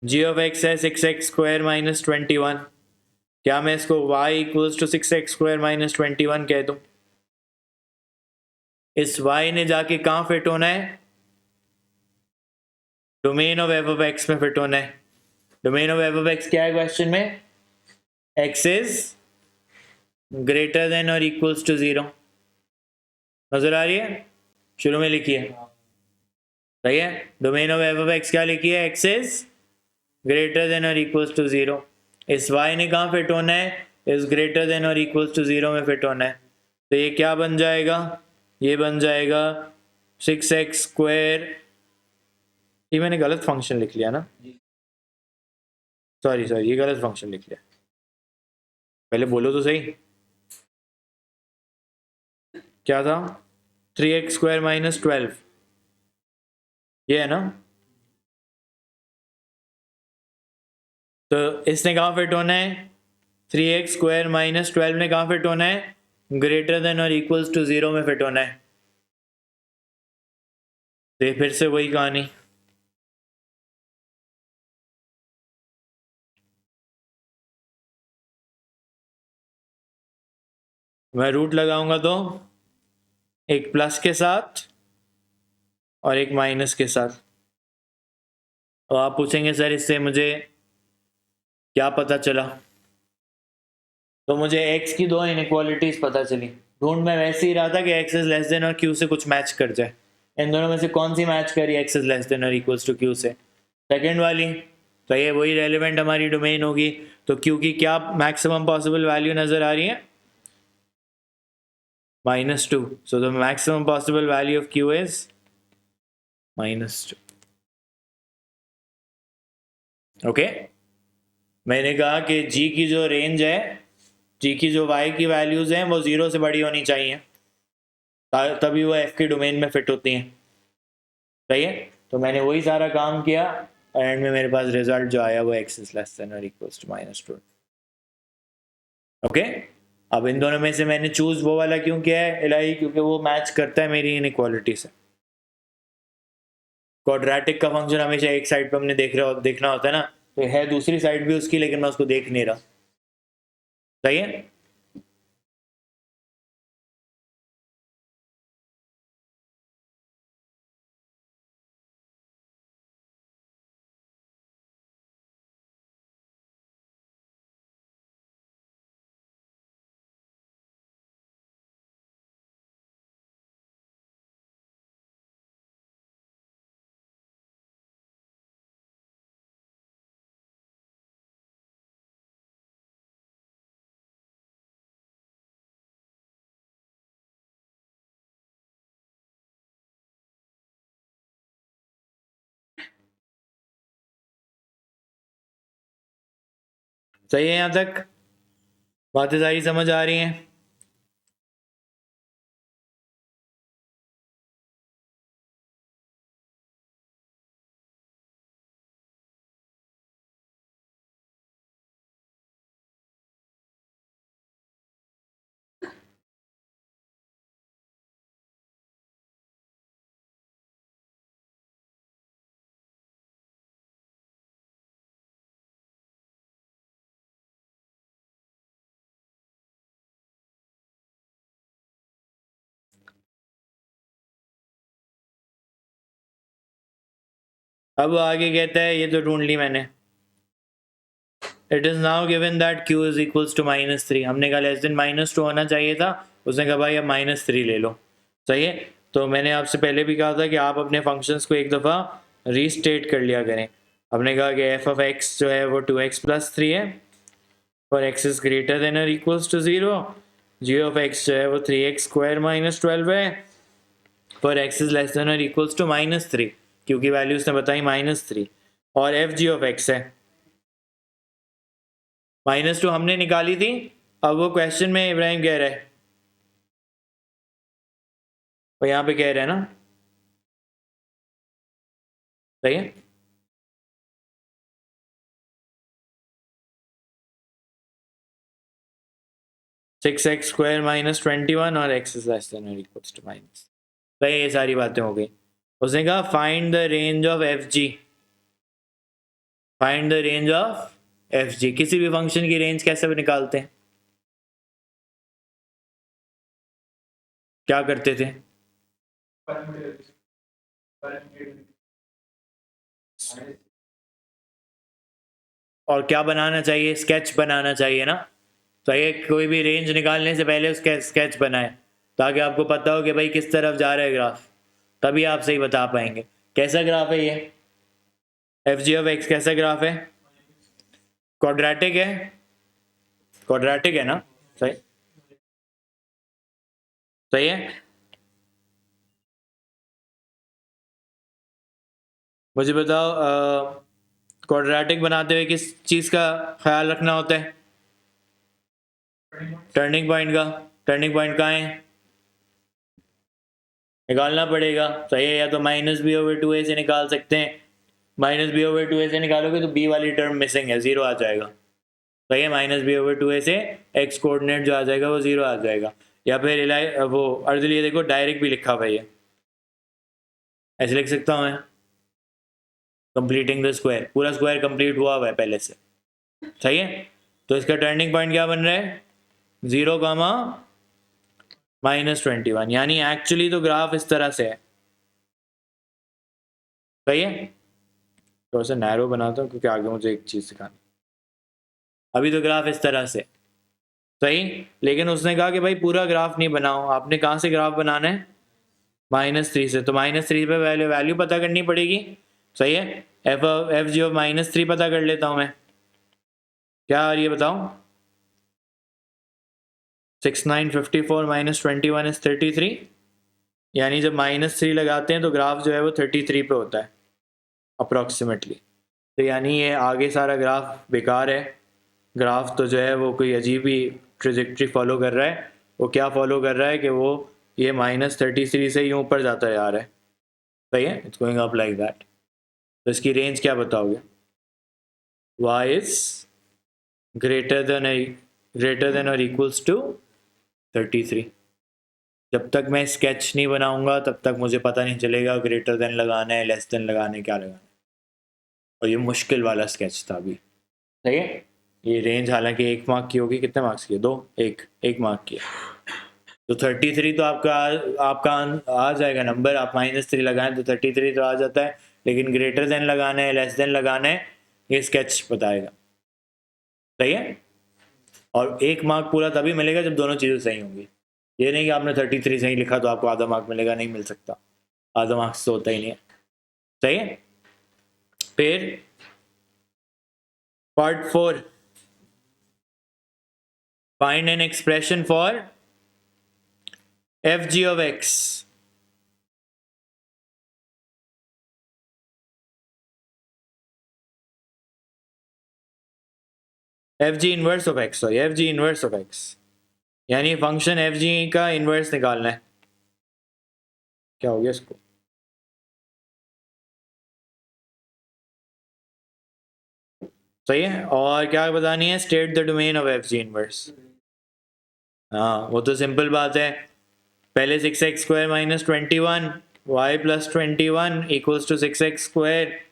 जी ऑफ एक्स है 6x² - 21, क्या मैं इसको y इक्वल्स टू 6x² - 21 कह दूं। इस y ने जाके कहां फिट होना है, domain of f of x में फिट होना है। Domain of f of x क्या है क्वेश्चन में, x इज ग्रेटर देन और इक्वल्स टू 0, नजर आ रही है, शुरू में लिखी है, सही है। Domain of f of x क्या लिखी है, x इज ग्रेटर देन और इक्वल्स टू 0, इस y ने कहां फिट होना है, इस ग्रेटर देन और इक्वल्स टू 0 में फिट होना है। तो ये क्या बन जाएगा, ये बन जाएगा 6x², ये मैंने गलत फंक्शन लिख लिया ना, सॉरी ये गलत फंक्शन लिख लिया, पहले बोलो तो सही, क्या था 3x² - 12, ये है ना। तो इसने कहाँ फिट होना है, 3x² - 12 ने कहाँ फिट होना है, ग्रेटर देन और इक्वल्स टू 0 में फिट होना है। तो ये फिर से वही कहानी, मैं रूट लगाऊंगा तो एक प्लस के साथ और एक माइनस के साथ। तो आप पूछेंगे सर इससे मुझे क्या पता चला, तो मुझे x की दो इनइक्वालिटीज पता चली। ढूंढ मैं वैसे ही रहा था कि x इज लेस देन और q से कुछ मैच कर जाए, इन दोनों में से कौन सी मैच करी x इज लेस देन और इक्वल्स टू q से, सेकेंड वाली, तो ये वही रेलिवेंट हमारी डोमेन होगी। तो q की क्या मैक्सिमम पॉसिबल वैल्यू नजर आ रही है, -2. So the maximum possible value of Q is -2. Okay, मैंने कहा कि G की जो रेंज है, G की जो Y की वैल्यूज हैं वो 0 से बड़ी होनी चाहिए, तभी वो F के डोमेन में फिट होती हैं। सही है, तो मैंने वही सारा काम किया, एंड में मेरे पास रिजल्ट जो आया वो x is less than or equals to -2. Okay, अब इन दोनों में से मैंने चूज वो वाला क्यों किया है इलाही, क्योंकि वो मैच करता है मेरी इनइक्वालिटी से। क्वाड्रेटिक का फंक्शन हमेशा एक साइड पे हमने देखना होता है ना, तो है दूसरी साइड भी उसकी, लेकिन मैं उसको देख नहीं रहा। सही है, सही है, यहां तक बातें सारी समझ आ रही हैं? अब आगे कहता है, ये तो ढूंढ ली मैंने, it is now given that q is equals to -3। हमने कहा लेस देन -2 होना चाहिए था, उसने कहा भाई अब -3 ले लो। सही है, तो मैंने आपसे पहले भी कहा था कि आप अपने फंक्शंस को एक दफ़ा रीस्टेट कर लिया करें। हमने कहा कि f of x जो है वो 2x + 3 है, और x इज ग्रेटर देन और equals to 0। g of x जो है वो 3x² - 12 है, पर x इज लेस देन और इक्वल्स टू -3, क्योंकि वैल्यू उसने बताई -3। और f g of x है -2, हमने निकाली थी। अब वो क्वेश्चन में इब्राहिम कह रहा है, वो यहाँ पे कह रहे हैं ना, सही है, (6x² - 21) और x इज लेस देन और इक्वल्स टू माइनस। सही, ये सारी बातें हो गई। उसने कहा find the range of f ji, find the range of f जी। किसी भी फंक्शन की रेंज कैसे निकालते हैं, क्या करते थे? और क्या बनाना चाहिए, स्केच बनाना चाहिए ना। तो ये कोई भी रेंज निकालने से पहले उसका स्केच बनाए, ताकि आपको पता हो कि भाई किस तरफ जा रहा है ग्राफ, तभी आप सही बता पाएंगे। कैसा ग्राफ है ये, एफ जी ऑफ एक्स कैसा ग्राफ है? क्वाड्रेटिक है, क्वाड्रेटिक है ना, सही, सही है। मुझे बताओ, क्वाड्रेटिक बनाते हुए किस चीज़ का ख्याल रखना होता है? टर्निंग पॉइंट का। टर्निंग पॉइंट कहाँ है, निकालना पड़ेगा। सही है, या तो -b/2a से निकाल सकते हैं। -b/2a से निकालोगे तो b वाली टर्म मिसिंग है, 0 आ जाएगा। सही है, -b/2a से x कोऑर्डिनेट जो आ जाएगा वो 0 आ जाएगा। या फिर वो अर्जली, ये देखो डायरेक्ट भी लिखा हुआ है, ये ऐसे लिख सकता हूँ मैं, कंप्लीटिंग द स्क्वायर, पूरा स्क्वायर कंप्लीट हुआ हुआ है पहले से। सही है, तो इसका टर्निंग पॉइंट क्या बन रहा है, 0, -21। यानी एक्चुअली तो ग्राफ इस तरह से है। सही है, थोड़ा सा नैरो बनाता हूँ क्योंकि आगे मुझे एक चीज़ सिखानी। अभी तो ग्राफ इस तरह से, सही, लेकिन उसने कहा कि भाई पूरा ग्राफ नहीं बनाओ, आपने कहाँ से ग्राफ बनाना है, -3 से। तो -3 पे वैल्यू पता करनी पड़ेगी। सही है, एफ जी ऑफ -3 पता कर लेता हूँ मैं। क्या आ रही है बताओ, 6954 minus 21 is 33, यानी जब -3 लगाते हैं तो ग्राफ जो है वो 33 पे होता है अप्रॉक्सीमेटली। तो यानी ये आगे सारा ग्राफ बेकार है। ग्राफ तो जो है वो कोई अजीब ही ट्रेजेक्ट्री फॉलो कर रहा है। वो क्या फॉलो कर रहा है कि वो ये -33 से यूँ ऊपर जाता जा रहा है। सही है, it's going up like that. तो इसकी रेंज क्या बताओगे? y is greater than or equals to 33। जब तक मैं स्केच नहीं बनाऊंगा तब तक मुझे पता नहीं चलेगा ग्रेटर देन लगाना है, लेस देन लगाना है, क्या लगाना है। और ये मुश्किल वाला स्केच था अभी। सही है, ये रेंज हालांकि 1 मार्क की होगी। कितने मार्क्स की? 2, 1 मार्क की। तो 33 तो आपका आ जाएगा नंबर। आप -3 लगाएं तो 33 तो आ जाता है, लेकिन ग्रेटर देन लगाना है, लेस देन लगाना है, ये स्केच बताएगा। सही है, और 1 मार्क पूरा तभी मिलेगा जब दोनों चीज़ें सही होंगी। ये नहीं कि आपने 33 सही लिखा तो आपको आधा मार्क मिलेगा, नहीं मिल सकता। आधा मार्क्स तो होता ही नहीं है। सही है, फिर part 4, find an expression for F g of x. F g inverse of x, sorry, F g inverse of x, यानी फंक्शन एफ जी का इनवर्स निकालना है। क्या हो गया इसको? सही है, और क्या बतानी है? State the domain of f g inverse. हाँ, वो तो सिंपल बात है। पहले 6x² minus 21 y plus 21 equals to 6x²।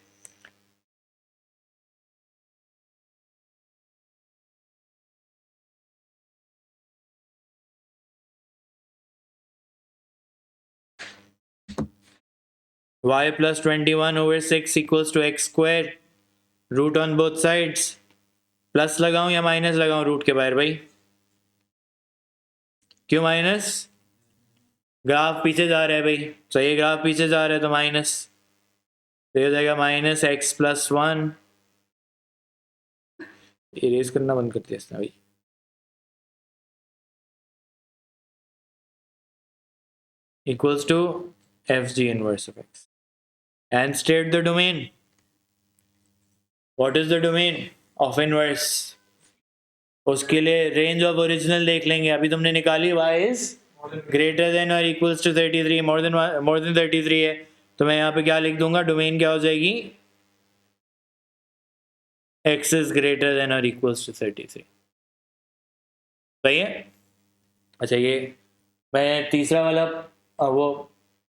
y plus 21 over 6 equals to x square, root on both sides. Plus लगाऊं या माइनस लगाऊं रूट के बाहर? भाई क्यों माइनस? ग्राफ पीछे जा रहा है भाई, सही, ग्राफ पीछे जा रहा है तो माइनस। तो ये हो जाएगा -x प्लस 1। इरेज करना बंद कर दिया इसने भाई। Equals to f g inverse of x and state the domain. What is the domain of inverse? उसके लिए रेंज ऑफ ओरिजिनल देख लेंगे। अभी तुमने निकाली y इज ग्रेटर देन और इक्वल्स टू 33, मोर देन 33 है। तो मैं यहाँ पे क्या लिख दूंगा? डोमेन क्या हो जाएगी? x इज ग्रेटर देन और इक्वल्स टू 33। सही है। अच्छा, ये मैं तीसरा वाला वो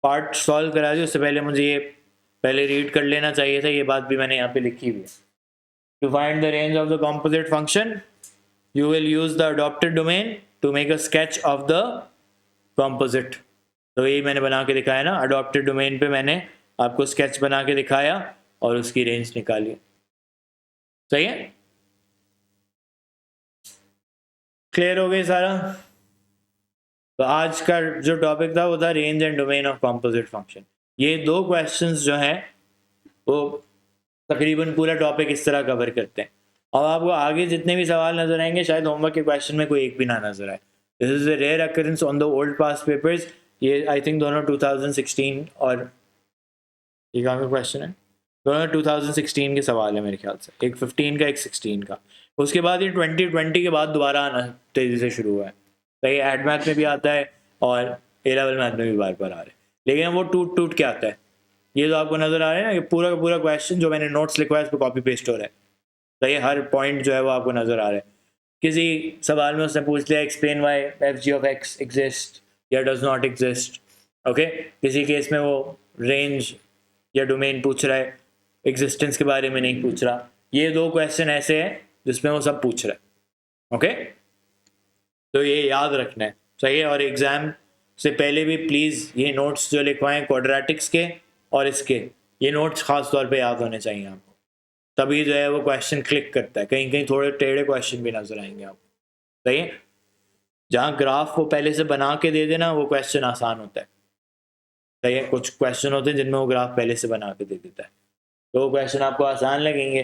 पार्ट सॉल्व करा दी, उससे पहले मुझे ये पहले रीड कर लेना चाहिए था। ये बात भी मैंने यहाँ पे लिखी हुई है। To find the range of the composite function you will use the adopted domain to make a sketch of the composite। तो यही मैंने बना के दिखाया ना, adopted domain पे मैंने आपको sketch बना के दिखाया और उसकी रेंज निकाली। सही है, क्लियर हो गई सारा? तो आज का जो टॉपिक था वो था range and domain of composite function. ये 2 क्वेश्चंस जो हैं वो तकरीबन पूरा टॉपिक इस तरह कवर करते हैं। और आपको आगे जितने भी सवाल नजर आएंगे शायद होमवर्क के क्वेश्चन में कोई एक भी ना नजर आए। This is a rare occurrence on the old past papers. ये आई थिंक दोनों 2016 और ये कहाँ का क्वेश्चन है? दोनों 2016 के सवाल है मेरे ख्याल से, एक 15 का एक 16 का। उसके बाद ये 2020 के बाद दोबारा आना तेजी से शुरू हुआ है। कहीं एड मैथ में भी आता है और ए लेवल मैथ में भी बार बार आ रहा है, लेकिन वो टूट के आता है। ये जो आपको नजर आ रहा है ना, ये पूरा का पूरा क्वेश्चन जो मैंने नोट्स लिखवाया है उस पर कॉपी पेस्ट हो रहा है। तो ये हर पॉइंट जो है वो आपको नजर आ रहा है। किसी सवाल में उसने पूछ लिया explain why F g of x exist या डज नॉट एग्जिस्ट। ओके, किसी केस में वो रेंज या डोमेन पूछ रहा है, एग्जिस्टेंस के बारे में नहीं पूछ रहा। ये 2 क्वेश्चन ऐसे हैं जिसमें वो सब पूछ रहा है। ओके, तो ये याद रखना है। सही है, और एग्जाम से पहले भी प्लीज़ ये नोट्स जो लिखवाएं क्वाड्रेटिक्स के और इसके, ये नोट्स खास तौर पे याद होने चाहिए आपको, तभी जो है वो क्वेश्चन क्लिक करता है। कहीं कहीं थोड़े टेढ़े क्वेश्चन भी नजर आएंगे आपको। सही है, जहाँ ग्राफ वो पहले से बना के दे देना वो क्वेश्चन आसान होता है। सही है, कुछ क्वेश्चन होते हैं जिनमें वो ग्राफ पहले से बना के दे देता है, तो वो क्वेश्चन आपको आसान लगेंगे,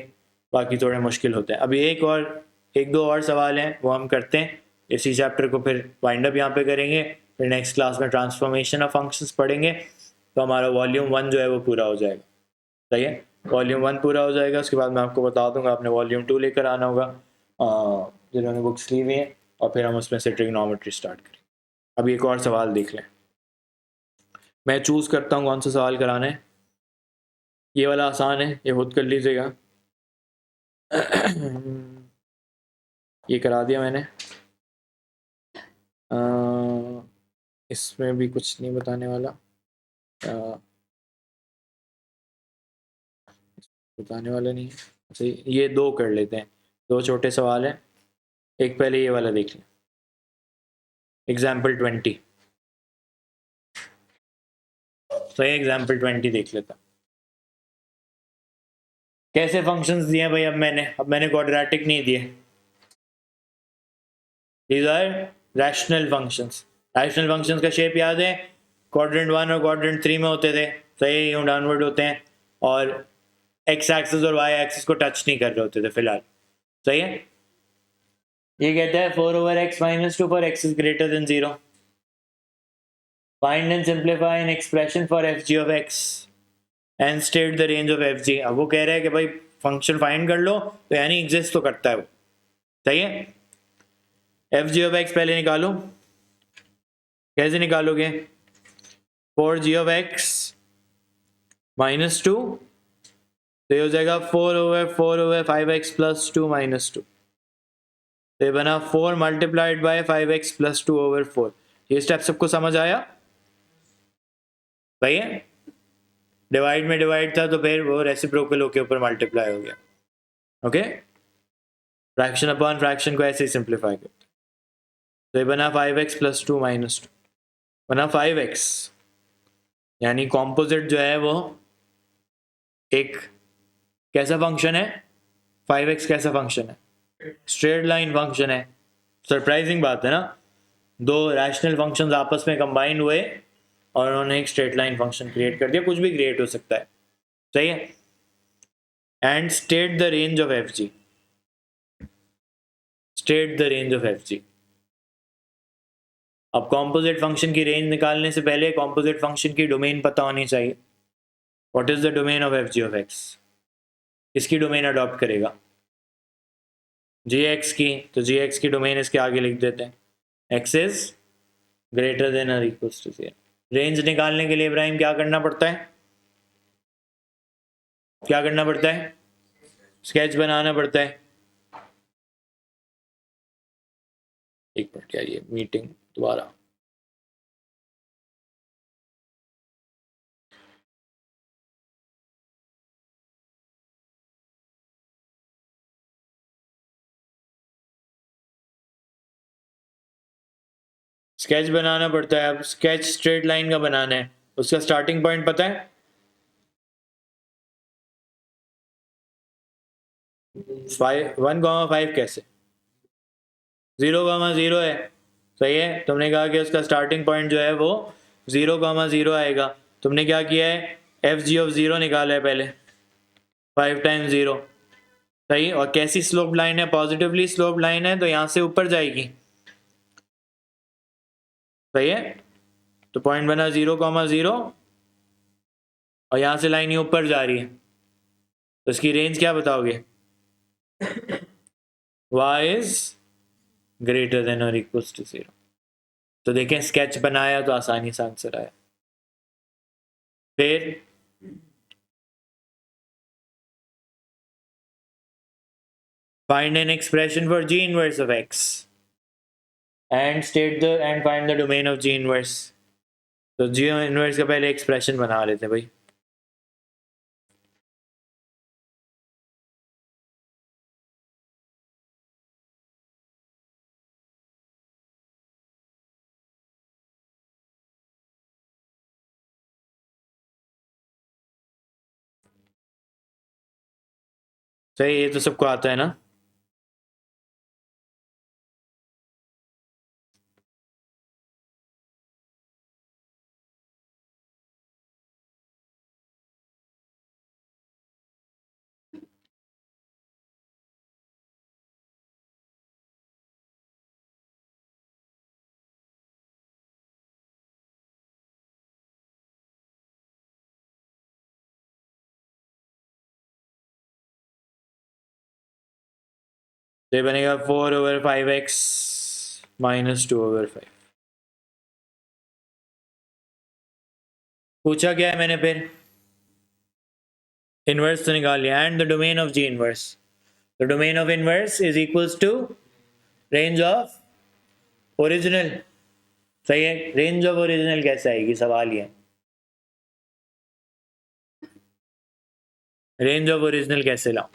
बाकी थोड़े मुश्किल होते हैं। अभी एक 2 और सवाल हैं वो हम करते हैं, इसी चैप्टर को फिर वाइंड अप यहाँ पे करेंगे, फिर नेक्स्ट क्लास में ट्रांसफॉर्मेशन ऑफ फंक्शंस पढ़ेंगे, तो हमारा वॉल्यूम 1 जो है वो पूरा हो जाएगा। सही है, वॉल्यूम 1 पूरा हो जाएगा, उसके बाद मैं आपको बता दूंगा आपने वॉल्यूम 2 लेकर आना होगा जिन्होंने बुक्स ली हुई हैं, और फिर हम उसमें से ट्रिग्नोमेट्री स्टार्ट करें। अभी एक और सवाल देख लें, मैं चूज़ करता हूँ कौन सा सवाल कराना है। ये वाला आसान है, ये खुद कर लीजिएगा। ये करा दिया मैंने। इसमें भी कुछ नहीं बताने वाला, बताने वाला नहीं है। अच्छा, ये 2 कर लेते हैं, 2 छोटे सवाल हैं। एक पहले ये वाला देख लें, एग्जाम्पल 20। तो ये एग्जाम्पल 20 देख लेता। कैसे फंक्शंस दिए भाई? अब मैंने क्वाड्रेटिक नहीं दिए, these are rational functions. Rational functions का शेप याद है, क्वाड्रेंट 1 और क्वाड्रेंट 3 में होते थे, सही, यूं डाउनवर्ड होते हैं, और एक्स एक्सिस और वाई एक्सिस को टच नहीं कर रहे होते थे फिलहाल। सही है, ये कहता है 4/x - 2 for x is greater than 0. Find and simplify an expression for fg of x and state the range of fg. अब वो कह रहा है कि भाई फंक्शन फाइंड कर लो, तो यानी एग्जिस्ट तो करता है वो। सही है, fg of x पहले निकालो। कैसे निकालोगे? 4g of x - 2, तो ये हो जाएगा 4/5x + 2 - 2। तो ये बना 4 × 5x + 2/4। ये स्टेप सबको समझ आया? भाई डिवाइड में डिवाइड था, तो फिर वो रेसिप्रोकल होके ऊपर मल्टीप्लाई हो गया। ओके, फ्रैक्शन अपॉन फ्रैक्शन को ऐसे ही सिंप्लीफाई करते, तो ये बना 5x + 2 - 2 बना 5x, यानी कॉम्पोजिट जो है वो एक कैसा फंक्शन है? 5x कैसा फंक्शन है? स्ट्रेट लाइन फंक्शन है। सरप्राइजिंग बात है ना, 2 रैशनल फंक्शंस आपस में कंबाइन हुए और उन्होंने एक स्ट्रेट लाइन फंक्शन क्रिएट कर दिया। कुछ भी क्रिएट हो सकता है, सही है। And state the range of f ji, state the range of f जी। अब कॉम्पोजिट फंक्शन की रेंज निकालने से पहले कॉम्पोजिट फंक्शन की डोमेन पता होनी चाहिए। What is the domain of f g of x? इसकी डोमेन अडॉप्ट करेगा जी एक्स की, तो जी एक्स की डोमेन इसके आगे लिख देते हैं, एक्स इज ग्रेटर देन और इक्वल टू 0। रेंज निकालने के लिए इब्राहिम क्या करना पड़ता है? क्या करना पड़ता है? स्केच बनाना पड़ता है। एक मिनट, क्या ये मीटिंग दोबारा? स्केच बनाना पड़ता है। अब स्केच स्ट्रेट लाइन का बनाना है, उसका स्टार्टिंग पॉइंट पता है? 1,5 कैसे? 0,0 है। सही है, तुमने कहा कि उसका स्टार्टिंग पॉइंट जो है वो 0,0 आएगा। तुमने क्या किया है? एफ जी ऑफ 0 निकाला है पहले, 5 × 0। सही, और कैसी स्लोप लाइन है? पॉजिटिवली स्लोप लाइन है, तो यहां से ऊपर जाएगी। सही है, तो पॉइंट बना 0,0 और यहां से लाइन ही ऊपर जा रही है, तो इसकी रेंज क्या बताओगे? y इज ग्रेटर देन और इक्वल टू 0। तो देखें, स्केच बनाया तो आसानी से आंसर आया। फिर find an expression for g inverse of x and find the domain of g inverse। तो g inverse का पहले एक्सप्रेशन बना लेते हैं भाई। सही, ये तो सबको आता है ना। तो ये बनेगा 4/5x माइनस 2/5। पूछा क्या है मैंने फिर? इनवर्स तो निकाल लिया। And the domain of g inverse, the domain of inverse is equals to range of original. सही है। रेंज ऑफ ओरिजिनल कैसे आएगी, सवाल ये। रेंज ऑफ ओरिजिनल कैसे लाऊं?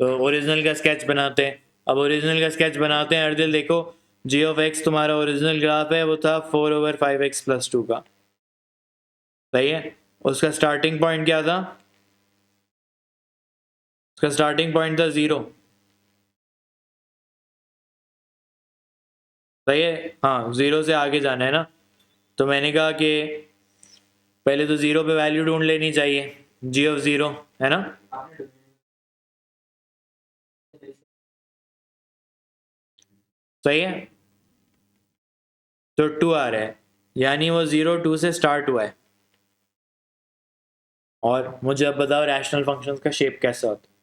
तो ओरिजिनल का स्केच बनाते हैं। अब ओरिजिनल का स्केच बनाते हैं। अर्दिल देखो, जी ऑफ एक्स तुम्हारा ओरिजिनल ग्राफ है, वो था 4/5x + 2 का। सही है। उसका स्टार्टिंग पॉइंट क्या था? उसका स्टार्टिंग पॉइंट था 0। सही है। हाँ, 0 से आगे जाना है ना। तो मैंने कहा कि पहले तो 0 पे वैल्यू ढूंढ लेनी चाहिए, जी ऑफ 0, है ना। सही है। तो 2 आ रहा है, यानी वो 0 2 से स्टार्ट हुआ है। और मुझे अब बताओ रैशनल फंक्शंस का शेप कैसा होता है?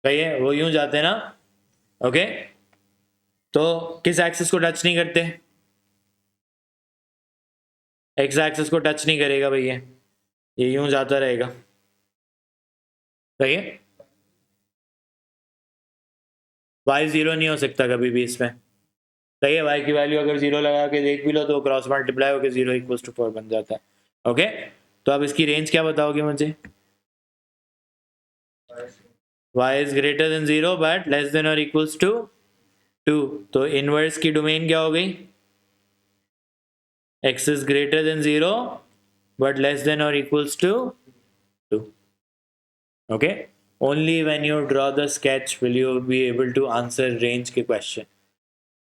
सही है, वो यूं जाते हैं ना। ओके, तो किस एक्सिस को टच नहीं करते? एक्स एक्सिस को टच नहीं करेगा भैया, ये यूं जाता रहेगा। सही है। वाई 0 नहीं हो सकता कभी भी इसमें। सही है, वाई की वैल्यू अगर 0 लगा के देख भी लो तो क्रॉस मल्टीप्लाई होकर 0 = 4 बन जाता है। ओके, तो अब इसकी रेंज क्या बताओगे मुझे? y is greater than 0 but less than और इक्वल्स टू 2। तो इनवर्स की डोमेन क्या हो गई? x is greater than 0 but less than और equals to 2। Okay, only when you draw the sketch will you be able to answer range के question.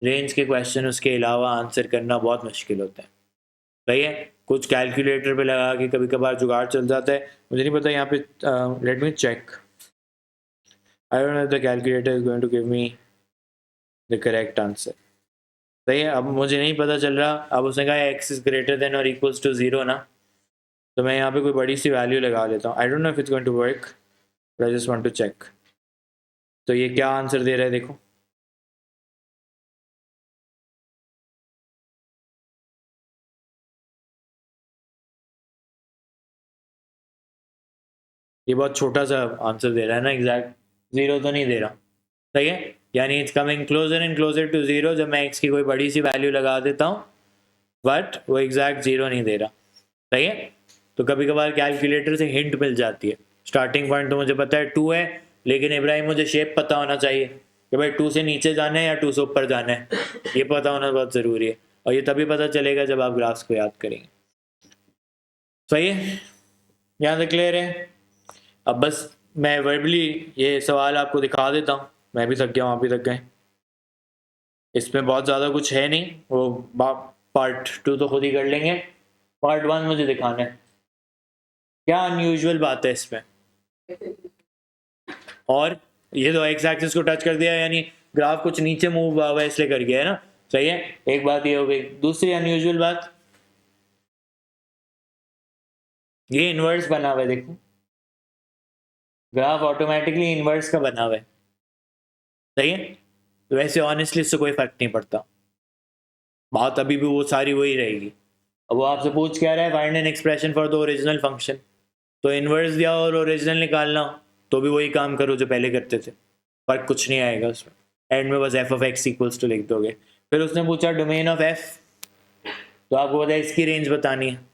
Range के question उसके अलावा आंसर करना बहुत मुश्किल होता है। सही है। कुछ कैलकुलेटर पे लगा के कभी कभार जुगाड़ चल जाता है, मुझे नहीं पता यहाँ पे। Let me check. I don't know the calculator is going to give me the correct answer. सही है, अब मुझे नहीं पता चल रहा। अब उसने कहा एक्स इज ग्रेटर देन और इक्वल्स टू 0 ना, तो मैं यहाँ पे कोई बड़ी सी वैल्यू लगा लेता हूँ। I don't know if it's going to work, but I just want to check. तो ये क्या आंसर दे रहा है देखो। ये बहुत छोटा सा आंसर दे रहा है ना, एग्जैक्ट 0 तो नहीं दे रहा। सही है, यानी it's coming closer and closer to 0 जब मैं एक्स की कोई बड़ी सी वैल्यू लगा देता हूँ, बट वो एग्जैक्ट 0 नहीं दे रहा। सही है। तो कभी कभार कैलकुलेटर से हिंट मिल जाती है। स्टार्टिंग पॉइंट तो मुझे पता है 2 है, लेकिन इब्राहिम मुझे शेप पता होना चाहिए कि भाई 2 से नीचे जाना है या 2 से ऊपर जाना है, ये पता होना बहुत ज़रूरी है। और ये तभी पता चलेगा जब आप ग्राफ्स को याद करेंगे। सही है, यहाँ तक क्लियर है। अब बस मैं वर्बली ये सवाल आपको दिखा देता हूँ। मैं भी थक गया हूँ, आप भी थक गए। इसमें बहुत ज़्यादा कुछ है नहीं, वो पार्ट 2 तो खुद ही कर लेंगे। पार्ट 1 मुझे दिखाना है क्या अनयूजुअल बात है इसमें। और ये तो एक्स एक्सिस को टच कर दिया, यानी ग्राफ कुछ नीचे मूव हुआ हुआ है इसलिए कर गया है ना। सही है, एक बात ये हो गई। दूसरी अनयूजुअल बात, ये इनवर्स बना हुआ है देखो। ग्राफ ऑटोमेटिकली इनवर्स का बना हुआ है। सही है, तो वैसे ऑनेस्टली इससे कोई फर्क नहीं पड़ता, बात अभी भी वो सारी वही रहेगी। अब वो आपसे पूछ क्या रहा है, find an expression for the original function. तो इनवर्स दिया और ओरिजिनल निकालना, तो भी वही काम करो जो पहले करते थे, फर्क कुछ नहीं आएगा उसमें। एंड में बस f of x equals to लिख दोगे। फिर उसने पूछा डोमेन ऑफ एफ, तो आपको पता है इसकी रेंज बतानी है।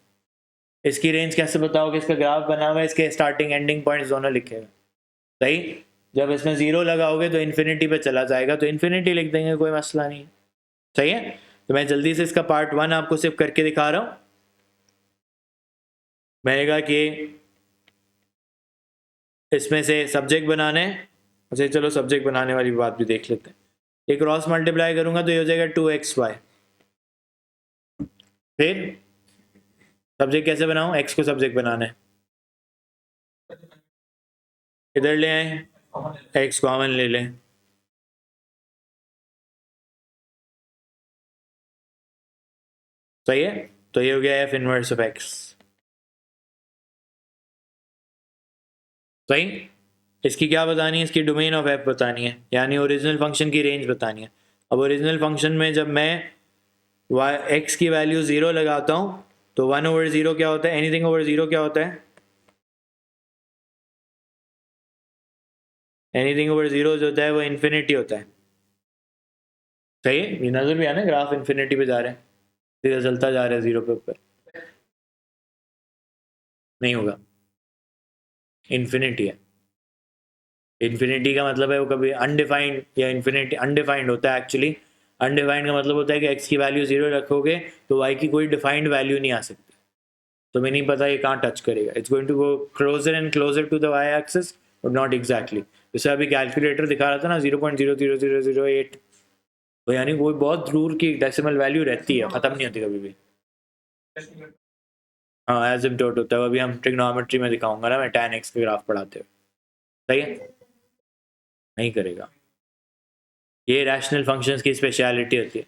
इसकी रेंज कैसे बताओगे? इसका ग्राफ बना हुआ है, इसके स्टार्टिंग एंडिंग पॉइंट्स दोनों लिखे हुए। सही, जब इसमें 0 लगाओगे तो इन्फिनिटी पे चला जाएगा, तो इन्फिनिटी लिख देंगे, कोई मसला नहीं है। सही है, तो मैं जल्दी से इसका पार्ट 1 आपको सिर्फ करके दिखा रहा हूँ। मैंने कहा कि इसमें से सब्जेक्ट बनाने हैं। अच्छा चलो, सब्जेक्ट बनाने वाली बात भी देख लेते हैं। एक क्रॉस मल्टीप्लाई करूंगा तो ये हो जाएगा 2xy। फिर सब्जेक्ट कैसे बनाऊं? x को सब्जेक्ट बनाना है, इधर ले आए, x कॉमन ले लें। सही है, तो ये हो गया एफ इनवर्स ऑफ x। सही, इसकी क्या बतानी है, इसकी डोमेन ऑफ एफ बतानी है, यानी ओरिजिनल फंक्शन की रेंज बतानी है। अब ओरिजिनल फंक्शन में जब मैं एक्स की वैल्यू 0 लगाता हूँ तो 1/0 क्या होता है, एनीथिंग ओवर 0 क्या होता है, एनीथिंग ओवर 0 जो होता है वो इन्फिनिटी होता है। सही है, ये नजर भी आया ना, ग्राफ इन्फिनिटी पे जा रहे हैं, सीधा चलता जा रहा है 0 पे ऊपर, नहीं होगा, इन्फिनिटी है। इन्फिनिटी का मतलब है वो कभी अनडिफाइंड, या इन्फिनिटी अनडिफाइंड होता है एक्चुअली। अनडिफाइंड का मतलब होता है कि एक्स की वैल्यू 0 रखोगे तो वाई की कोई डिफाइंड वैल्यू नहीं आ सकती, तो मैं नहीं पता ये कहाँ टच करेगा, it's going to go closer and closer to the y axis but not exactly. जैसे अभी कैलकुलेटर दिखा रहा था ना 0.00008, तो यानी कोई बहुत दूर की डेसिमल वैल्यू रहती है, खत्म नहीं होती कभी भी। हाँ एसिम्प्टोट होता है, अभी हम ट्रिग्नोमेट्री में दिखाऊंगा ना मैं, tan x के ग्राफ पढ़ाते हुए। सही है, नहीं करेगा, ये रैशनल फंक्शंस की स्पेशलिटी होती है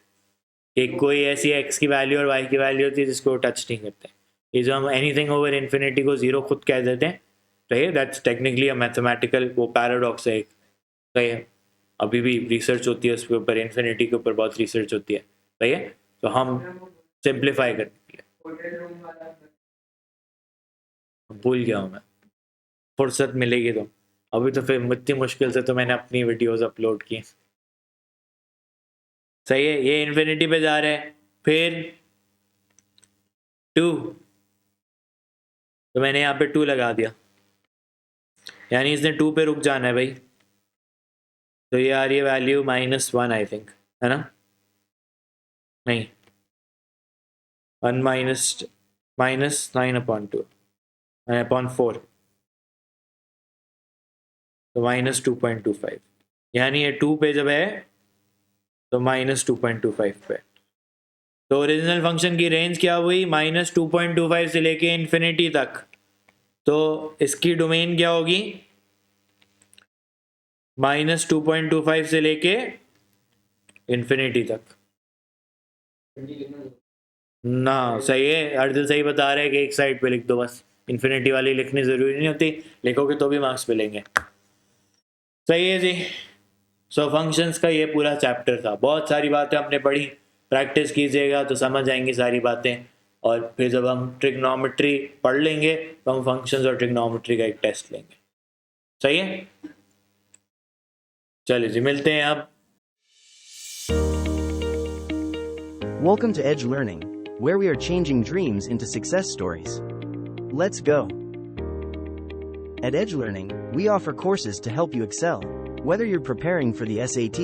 कि कोई ऐसी x की वैल्यू और y की वैल्यू होती है जिसको टच नहीं करते। ये जो हम एनीथिंग ओवर इन्फिनिटी को 0 खुद कह देते हैं, तो ये दैट्स टेक्निकली अ मैथमेटिकल वो पैराडॉक्स है एक। सही है, अभी भी रिसर्च होती है उसके ऊपर, इन्फिनिटी के ऊपर बहुत रिसर्च होती है। सही है, तो हम सिंप्लीफाई करने के लिए, भूल गया हूँ मैं, फुर्सत मिलेगी तो, अभी तो फिर इतनी मुश्किल से तो मैंने अपनी वीडियोस अपलोड की। सही है, ये इन्फिनिटी पे जा रहे हैं, फिर 2, तो मैंने यहाँ पे 2 लगा दिया, यानी इसने 2 पे रुक जाना है भाई, तो ये आ रही है वैल्यू -1 आई थिंक, है ना, नहीं 1 -9/2 9/4, तो -2.25, यानी ये 2 पे जब है तो -2.25 पे, तो ओरिजिनल फंक्शन की रेंज क्या हुई, -2.25 से लेके इन्फिनिटी तक, तो इसकी डोमेन क्या होगी, -2.25 से लेके इन्फिनिटी तक ना। सही है, अर्जुन सही बता रहे हैं कि एक साइड पे लिख दो बस, इन्फिनिटी वाली लिखनी जरूरी नहीं होती, लिखोगे तो भी मार्क्स मिलेंगे। सही है जी, सो फंक्शंस का ये पूरा चैप्टर था, बहुत सारी बातें हमने पढ़ी, प्रैक्टिस कीजिएगा तो समझ आएंगी सारी बातें, और फिर जब हम ट्रिग्नोमेट्री पढ़ लेंगे तो हम फंक्शंस और ट्रिग्नोमेट्री का एक टेस्ट लेंगे। सही है, चलिए जी मिलते हैं अब। Welcome to Edge Learning, where we are changing dreams into success stories. Let's go. At Edge Learning, we offer courses to help you excel. Whether you're preparing for the SAT,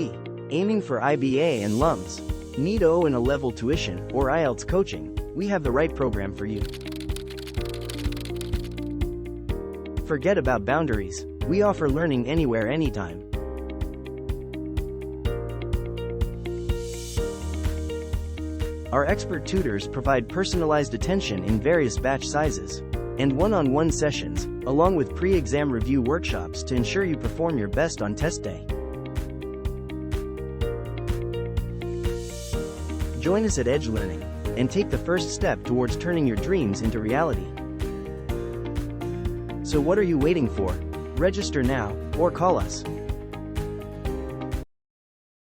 aiming for IBA and LUMS, need O and a level tuition, or IELTS coaching, we have the right program for you. Forget about boundaries. We offer learning anywhere, anytime. Our expert tutors provide personalized attention in various batch sizes and one-on-one sessions, along with pre-exam review workshops to ensure you perform your best on test day. Join us at Edge Learning and take the first step towards turning your dreams into reality. So what are you waiting for? Register now or call us.